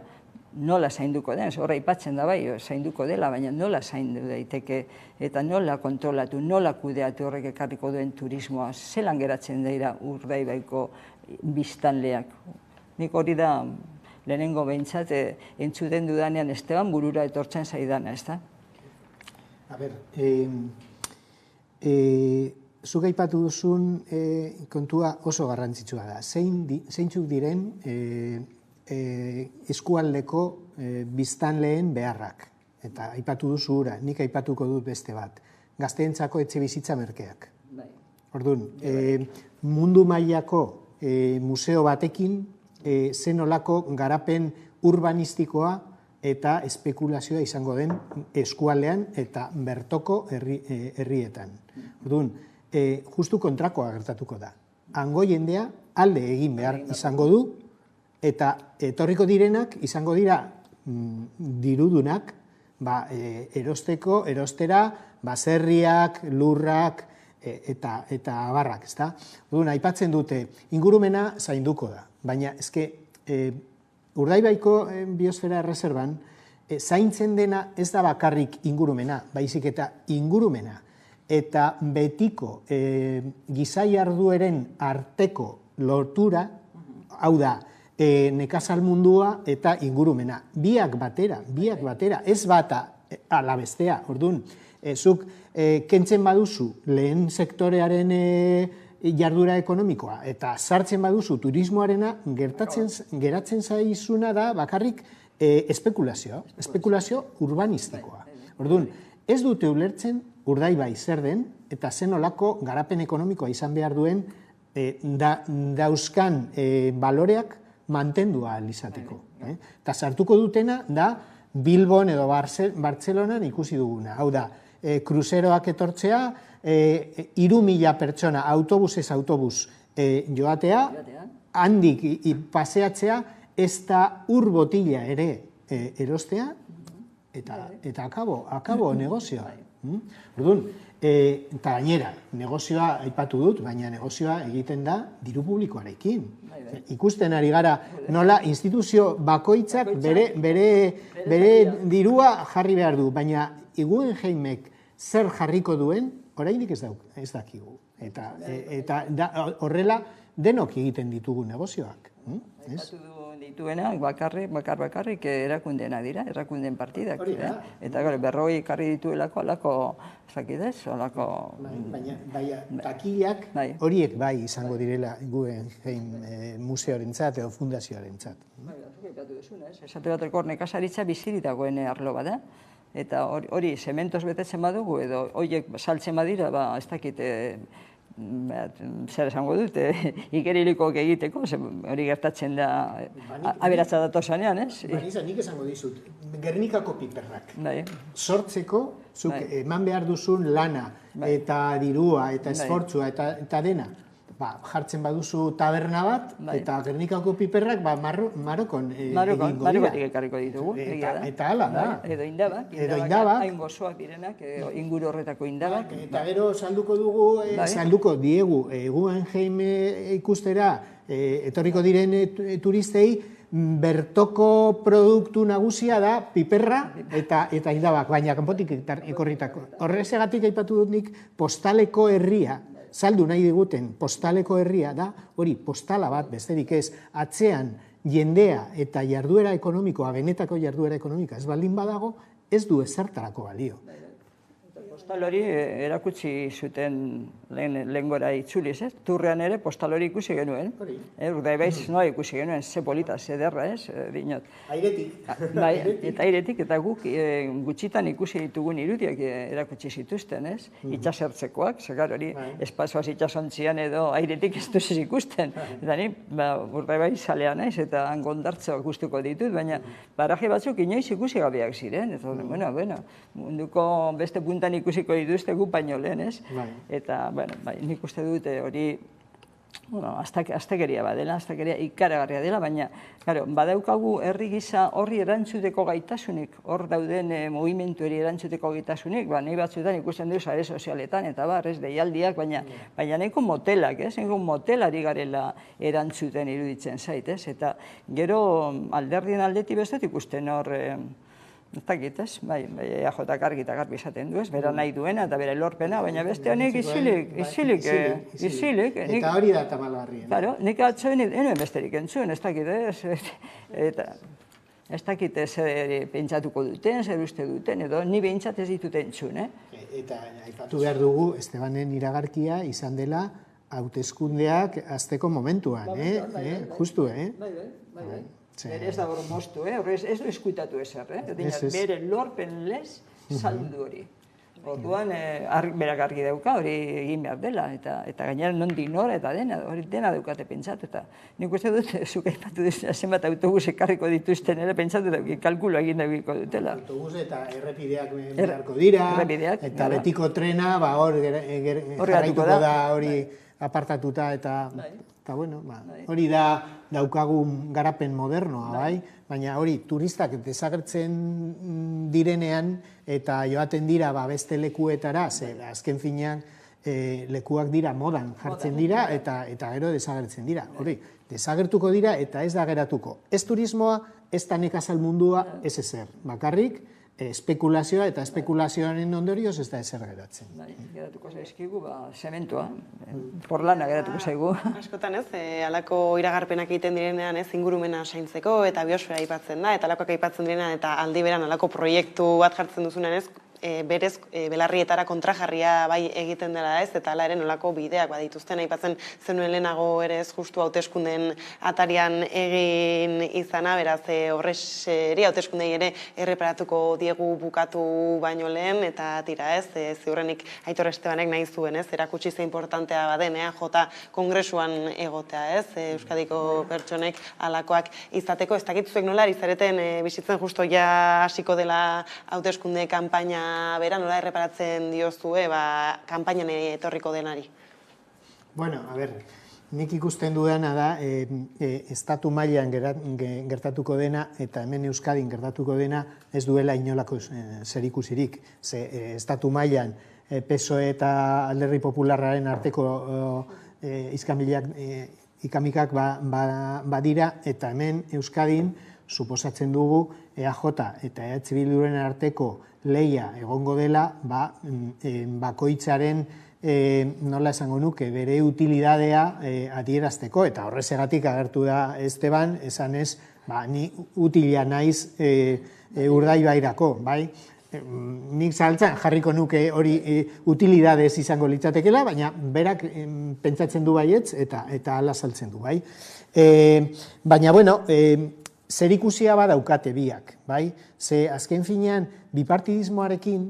nola zainduko den, horra aipatzen da bai, zainduko dela, baina nola zaindu daiteke eta nola kontrolatu, nola kudeatu horrek ekarriko duen turismoa, zelan geratzen daira Urdaibaiko biztanleak. Nik hori da lehenengo behintzat entzuten dudanean Esteban burura etortzen zaidana, ez da? A ber, zuk aipatu duzun kontua oso garrantzitsua da. Zeintzuk diren eskualdeko biztanleen beharrak. Eta aipatu duzu ura, nik aipatuko dut beste bat. Gazteentzako etxe bizitza merkeak. Orduan, mundu mailako museo batekin zenolako garapen urbanistikoa eta espekulazioa izango den eskualdean eta bertoko herrietan. Orduan, justu kontrakoa gertatuko da. Hango jendea alde egin behar izango du eta etorriko direnak izango dira dirudunak erostera, baserriak, lurrak, eta abarrak, ezta? Orduan, aipatzen dute, ingurumena zainduko da, baina eske Urdaibaiko biosfera erreserban, zaintzen dena ez da bakarrik ingurumena, baizik eta ingurumena. Eta betiko giza jardueren arteko lotura, hau da, nekazal mundua eta ingurumena. Biak batera, ez bata ala bestea. Orduan, zuk kentzen baduzu lehen sektorearen jardura ekonomikoa eta sartzen baduzu turismoarena, geratzen zaizuna da bakarrik espekulazio urbanistikoa. Orduan, ez dute ulertzen Urdaibai zer den eta zen olako garapen ekonomikoa izan behar duen dauzkan baloreak mantendua izateko. Eta sartuko dutena da Bilbon edo Bartzelonan ikusi duguna. Hau da, kruzeroak etortzea, 3.000 pertsona autobusez autobus joatea, handik paseatzea, ez da ur botila ere erostea, eta akabo negozioa. Orduan, eta gainera, negozioa aipatu dut, baina negozioa egiten da diru publikoarekin. Ikusten ari gara, nola instituzio bakoitzak bere dirua jarri behar du, baina Guggenheimek zer jarriko duen, oraindik ez dakigu. Eta horrela denok egiten ditugu negozioak. Dituenak bakarrik erakundeena dira, erakundeen partidak. Eta berroi karri dituelako alako, zakidez, alako... Baina takilak horiek bai izango direla Guggenheim museorentzat edo fundazioarentzat. Esate bateko nekazaritza bizirik dagoen arlo bada, eta hori sementoz betetzen badugu edo horiek saltzen badira, ez dakit... zer esango dut, ikerilikok egiteko, hori gertatzen da aberatza datosanean, ez? Marisa, nik esango dizut, Gernikako piperrak. Sortzeko, zuk eman behar duzun lana, eta dirua, eta esfortzua, eta dena. Jartzen baduzu taberna bat, eta Gernikako piperrak Marokon egingo dira. Marokotik ekarriko ditugu. Eta hala da. Edo indabak. Hain gozoak direnak, inguru horretako indabak. Eta gero salduko diegu Guggenheim ikustera, etorriko diren turistei, bertoko produktu nagusia da piperra eta indabak, baina kanpotik ekorritako. Horrezegatik aipatu dut nik postaleko herria, saldu nahi diguten postaleko herria da, hori postala bat, besterik ez, atzean jendea eta jarduera ekonomikoa, benetako jarduera ekonomikoa ez baldin badago, ez du ezertarako balio. Postal hori erakutsi zuten lehengora itzuliz, ez? Turrean ere postal hori ikusi genuen. Urdaibaiz noa ikusi genuen, ze polita, ze derra, ez? Dinot. Airetik. Eta airetik, eta guk gutxitan ikusi ditugun irudiak erakutsi zituzten, ez? Itxasertzekoak, zegar hori espazioaz itxasontzian edo airetik ez duziz ikusten. Eta ni, Urdaibai zalea naiz, eta hangondartzoak gustuko ditut, baina baraje batzuk inoiz ikusi gabeak ziren. Bueno, munduko beste puntan ikusiko dituzte gu baino lehen, ez? Eta, nik uste dute hori, aztekeria badela, aztekeria ikaragarria dela, baina, badaukagu herri gisa horri erantzuteko gaitasunik, hor dauden mugimenduari erantzuteko gaitasunik, nahi batzuetan ikusten du sare sozialetan, eta deialdiak, baina nahiko motelak, ez? Nahiko motelari garela erantzuten iruditzen zait, ez? Eta gero alderdien aldetik bestet ikusten hor, ez dakit, ez? Eajak argi eta garbi esaten du, ez? Bera nahi duena eta bera lorpena, baina beste honek isilik. Eta hori da tamalgarrien. Claro, nik atzoen enuen besterik entzuen, ez dakit, ez? Eta ez dakit zer pentsatuko duten, zer uste duten, edo ni behintzat ez ditut entzun, Eta aipatu behar dugu, Estebanen iragarkia izan dela hauteskundeak hasteko momentuan, justu, Bere ez da hor moztu, ez du eskuitatu ezer, bere lorpen lez saldu hori. Orduan, berak argi dauka, hori egin behar dela, eta gainera nondi nora eta dena, hori dena daukate pentsatu, eta nik uste dut, zuk aipatu duzena, zenbat autobus ekarriko dituzten, ere pentsatu kalkulo egin daukiko dutela. Autobus eta errepideak beharko dira, eta betiko trena, hor jarraituko da hori apartatuta, eta bueno, hori da daukagun garapen modernoa, baina hori turistak desagertzen direnean eta joaten dira beste lekuetara, azken finean lekuak dira modan jartzen dira eta gero desagertzen dira. Hori, desagertuko dira eta ez da geratuko. Ez turismoa, ez da nekazal mundua, ez ezer. Bakarrik, espekulazioa eta espekulazioaren ondorioz ez da ezer geratzen. Geratuko zaizkigu, sementoa, porlana geratuko zaigu. Askotan ez, alako iragarpenak egiten direnean ez ingurumena saintzeko eta biosfera aipatzen da, eta alakoak aipatzen direnean eta aldi beran alako proiektu bat jartzen duzunean ez, berez belarrietara kontrajarria bai egiten dela ez, eta ala ere nolako bideak badituzten, aipatzen zenuen lehenago ere ez justu hauteskunden atarian egin izana, beraz horrexeri hauteskundei ere erreparatuko diegu bukatu baino lehen, eta tira ez, ziurrenik Aitor Estebanek nahi zuen ez, erakutsi ze importantea baden, jota kongresuan egotea ez, Euskadiko pertsonek alakoak izateko, ez dakitzuek nola izareten bizitzen justo ja hasiko dela hauteskunde kanpaina bera, nola erreparatzen diozue, kanpainan etorriko denari? Bueno, a ber, nik ikusten dudana da, estatu mailan gertatuko dena eta hemen Euskadin gertatuko dena ez duela inolako zerikusirik. Estatu mailan PSOE eta Alderdi Popularraren arteko ikamikak badira, eta hemen Euskadin suposatzen dugu EAJ eta EH Bilduren arteko leia egongo dela, bakoitzaren, nola esango nuke, bere utilidadea adierazteko, eta horrezegatik agertu da Esteban, esan ez, ni utila naiz Urdaibairako, bai? Nik zalantzan jarriko nuke hori utilidadez izango litzatekela, baina berak pentsatzen du baietz, eta hala saltzen du, bai? Baina, bueno, zerikusia badaukate biak, bai? Ze azken finean, bipartidismoarekin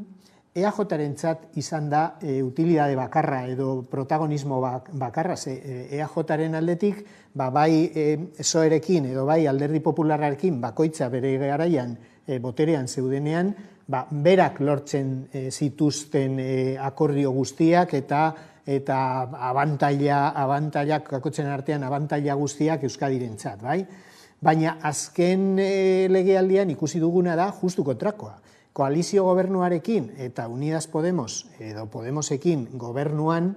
EAJ-rentzat izan da utilidade bakarra edo protagonismo bakarra, ze EAJ-ren aldetik, bai PSOE-rekin edo bai Alderdi Popularrarekin bakoitza bere garaian boterean zeudenean, berak lortzen zituzten akordio guztiak eta abantailak, kakotzen artean abantaila guztiak Euskadirentzat, bai? Baina azken legealdian ikusi duguna da justu kontrakoa. Koalizio gobernuarekin eta Unidas Podemos edo Podemosekin gobernuan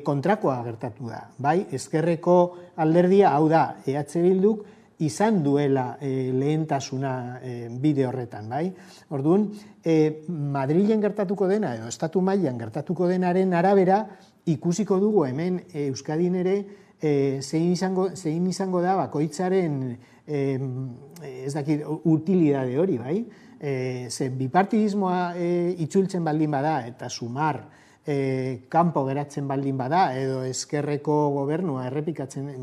kontrakoa gertatu da. Bai, ezkerreko alderdia, hau da, EH Bilduk izan duela lehentasuna bide horretan, bai? Orduan, Madrilen gertatuko dena edo Estatu mailan gertatuko denaren arabera ikusiko dugu hemen Euskadin ere zein izango da bakoitzaren ez dakit utilidade hori, bai? Bipartidismoa itzultzen baldin bada eta Sumar kanpo geratzen baldin bada edo ezkerreko gobernua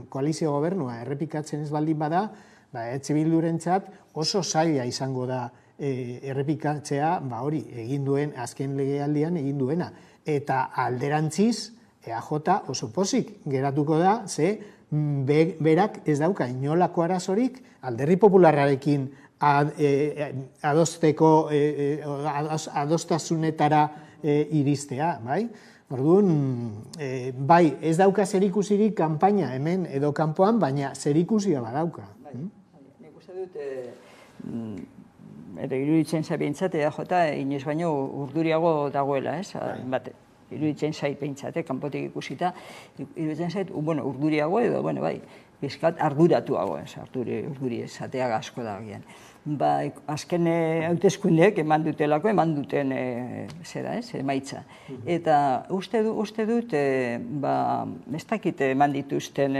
koalizio gobernua errepikatzen ez baldin bada, EH Bildurentzat oso zaila izango da errepikatzea hori egin duen azken legealdian egin duena. Eta alderantziz EAJ oso pozik geratuko da, ze berak ez dauka inolako arazorik Alderdi Popularrarekin adostasunetara iristea, bai? Orduan, bai, ez dauka zerikusirik kanpaina hemen edo kanpoan, baina zerikusia badauka. Nik uste dut, iruditzen zabientzat, EAJ inoiz baino urduriago dagoela, ez? Iruditzen zait behintzat, kanpotik ikusita, iruditzen zait, urduriago edo, bai, bizkat arduratuago, urduri esatea asko da gian. Azken hauteskundeek eman duten emaitza. Eta uste dut, ez dakit eman dituzten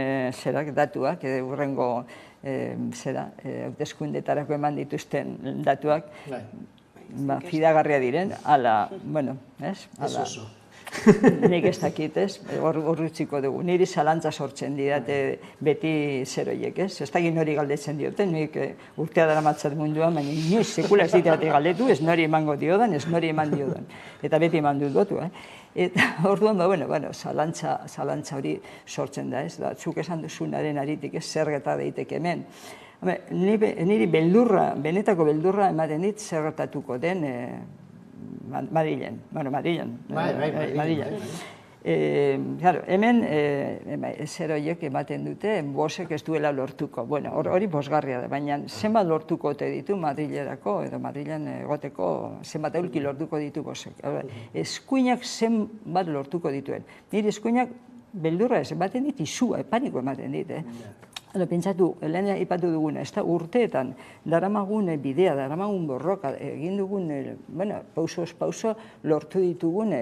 datuak, urrengo hauteskundetarako eman dituzten datuak, fidagarria diren, ala, ez? Ez oso. Nik ez dakit, ez? Horretziko dugu. Niri zalantza sortzen didate beti zeroiek, ez? Ez dakit nori galdetzen dioten, nik urtea dara matzat munduan, baina inoiz sekula ez ditate galdetu, ez nori emango diodan, ez nori eman diodan. Eta beti eman dut botu, Eta orduan, zalantza hori sortzen da, ez? Zuk esan duzunaren aritik ez zer geta daiteke hemen. Niri beldurra, benetako beldurra ematen dit zer gertatuko den Madrilen. Hemen, zer horiek ematen dute, bosek ez duela lortuko. Bueno, hori bosgarria da, baina zenbat lortuko ote ditu Madrilerako, edo Madrilen egoteko zenbat eulki lortuko ditu bosek. Eskuinak zenbat lortuko dituen. Nire eskuinak beldurra ez ematen dit, izua, paniko ematen dit. Pentsatu, lehen ipatu duguna, ez da urteetan, daramagun bidea, daramagun borroka, egin dugun, pauso lortu ditugun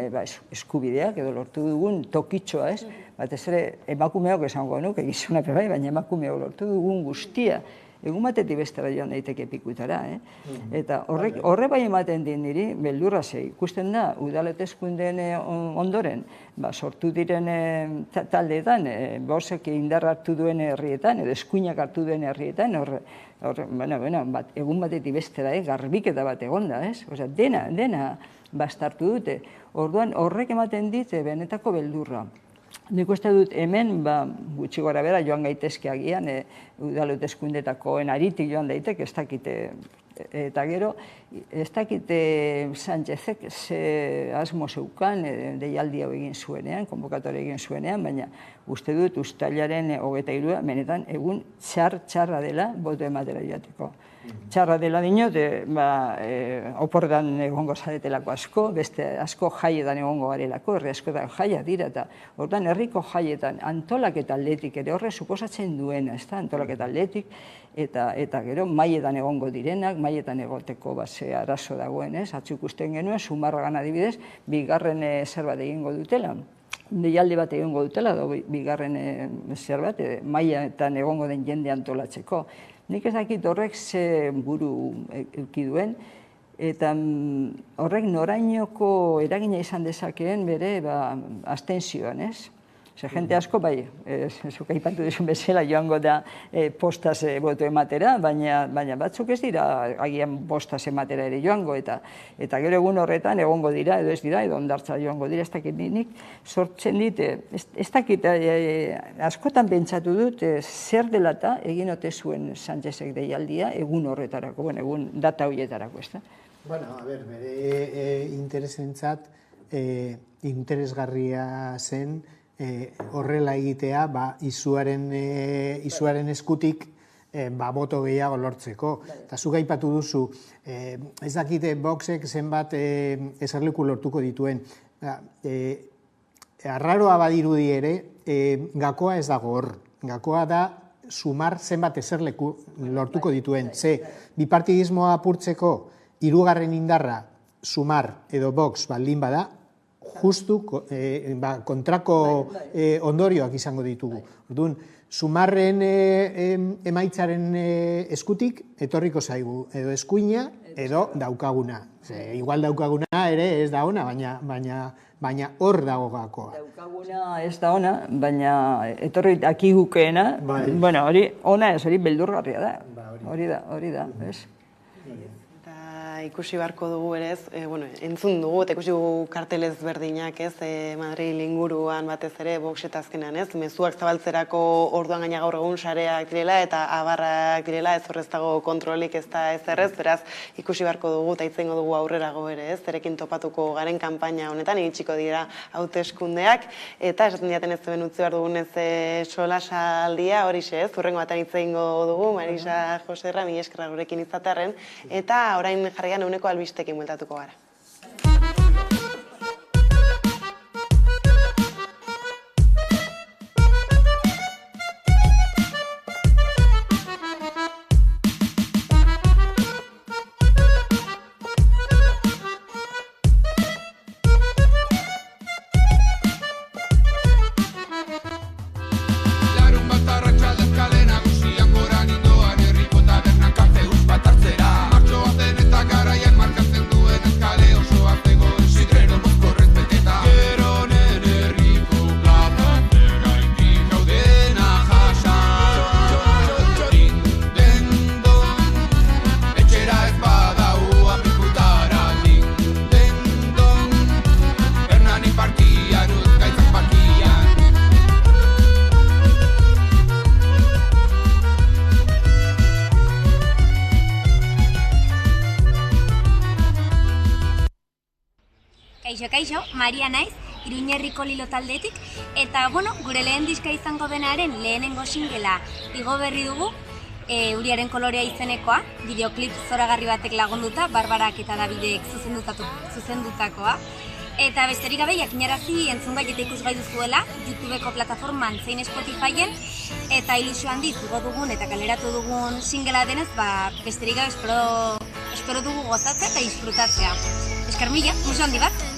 eskubideak, edo lortu dugun tokitxoa, ez? Batez ere, emakumeok esango nuke, gizona bai, baina emakumeok lortu dugun guztia, egun batetik bestera joan daiteke pikutara, Eta horre bai ematen din niri, beldurra zei, ikusten da, udaletezkundeen ondoren, sortu diren taldeetan, bosek indarra hartu duen herrietan, edo eskuinak hartu duen herrietan, egun batetik bestera, garbiketa bat egonda, dena bastartu dute. Orduan, horrek ematen dit, benetako beldurra. Nik uste dut hemen, gutxi gora bera, joan gaitezke agian, udalotezkundetakoen aritik joan daitek, ez dakite, eta gero, ez dakite Sánchezek ze asmo zeukan, deialdi hau egin zuenean, konbokatore egin zuenean, baina uste dut uztailaren 23, benetan, egun txarra dela, boto ematera joateko. Txarra dela dinot, oportan egongo zaretelako asko, beste asko jaietan egongo garelako, herri askotan jaia dira, eta ordan herriko jaietan antolaketa atletik ere horre suposatzen duena, ez da, antolaketa atletik, eta gero maietan egongo direnak, maietan egoteko arazo dagoen, ez, atzuk usten genuen, Zumarragan adibidez, bigarren zerbait egingo dutela. Deialdi bat egingo dutela, bigarren zerbait, maietan egongo den jende antolatzeko. Nik ez dakit horrek ze buru eduki duen, eta horrek norainoko eragina izan dezakeen bere abstentzioan, ez? Jente asko, bai, zuk aipatu dizun bezala joango da postaz boto ematera, baina batzuk ez dira agian postaz ematera ere joango, eta gero egun horretan egongo dira, edo ez dira, edo ondartza joango dira, ez dakit nik sortzen dit, ez dakit askotan pentsatu dut zer dela eta egin ote zuen Sánchezek deialdia egun horretarako, egun data horietarako, ez da? Bueno, a ber, bere interesentzat interesgarria zen, horrela egitea izuaren eskutik boto gehiago lortzeko. Eta zuk aipatu duzu, ez dakite Voxek zenbat eserleku lortuko dituen. Arraroa badirudi ere, gakoa ez dago hor. Gakoa da sumar zenbat eserleku lortuko dituen. Bipartidismoa apurtzeko hirugarren indarra sumar edo Vox baldin bada, justu kontrako ondorioak izango ditugu. Orduan, sumarren emaitzaren eskutik etorriko zaigu, edo eskuina, edo daukaguna. Igual daukaguna ere ez da ona, baina hor dago gakoa. Daukaguna ez da ona, baina etorri akigukeena, bueno, hori ona ez, hori beldurgarria da. Hori da, ez? Ikusi beharko dugu ere ez, entzun dugu, eta ikusi dugu kartelez berdinak ez, Madril inguruan batez ere, Voxeta azkenean ez, mezuak zabaltzerako orduan gaina gaur egun sareak direla eta abarrak direla, ez horrez dago kontrolik ez da ez errez, beraz ikusi beharko dugu eta itzengo dugu aurrerago ere ez, zerekin topatuko garen kanpaina honetan, iritsiko dira hauteskundeak, eta esaten diaten ez zuen utzi behar dugunez solasaldia, horixe ez, hurrengo batean itzengo dugu, Marisa Joserra, mila eskerra gurekin izatearren, eta orain jarrian eguneko albistekin bueltatuko gara. Kaixo, Maria naiz, Iruñerriko Lilo taldetik, eta, gure lehen diska izango denaren lehenengo singela igo berri dugu, Uriaren kolorea izenekoa, bideoklip zoragarri batek lagunduta, Barbarak eta Davidek zuzendutakoa. Eta besterik gabe, jakinarazi entzungai eta ikusgai duzuela, YouTubeko plataforman zein Spotifyen, eta ilusio handiz igo dugun eta kaleratu dugun singela denez, besterik gabe espero dugu gozatzea eta disfrutatzea. Esker mila, musu handi bat!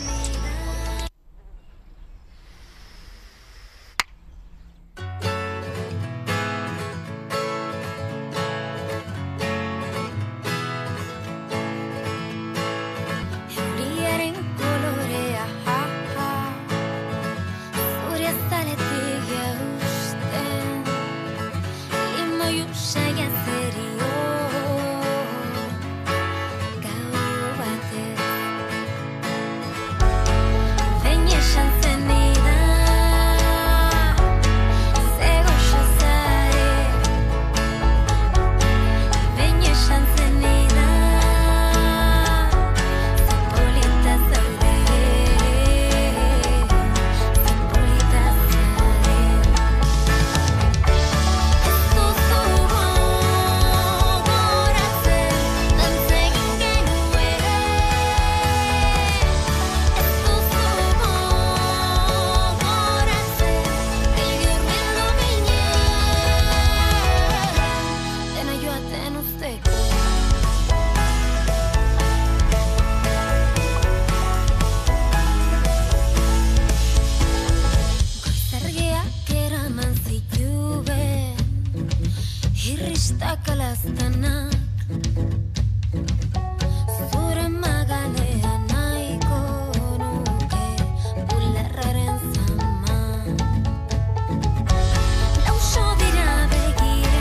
Irristak alaztana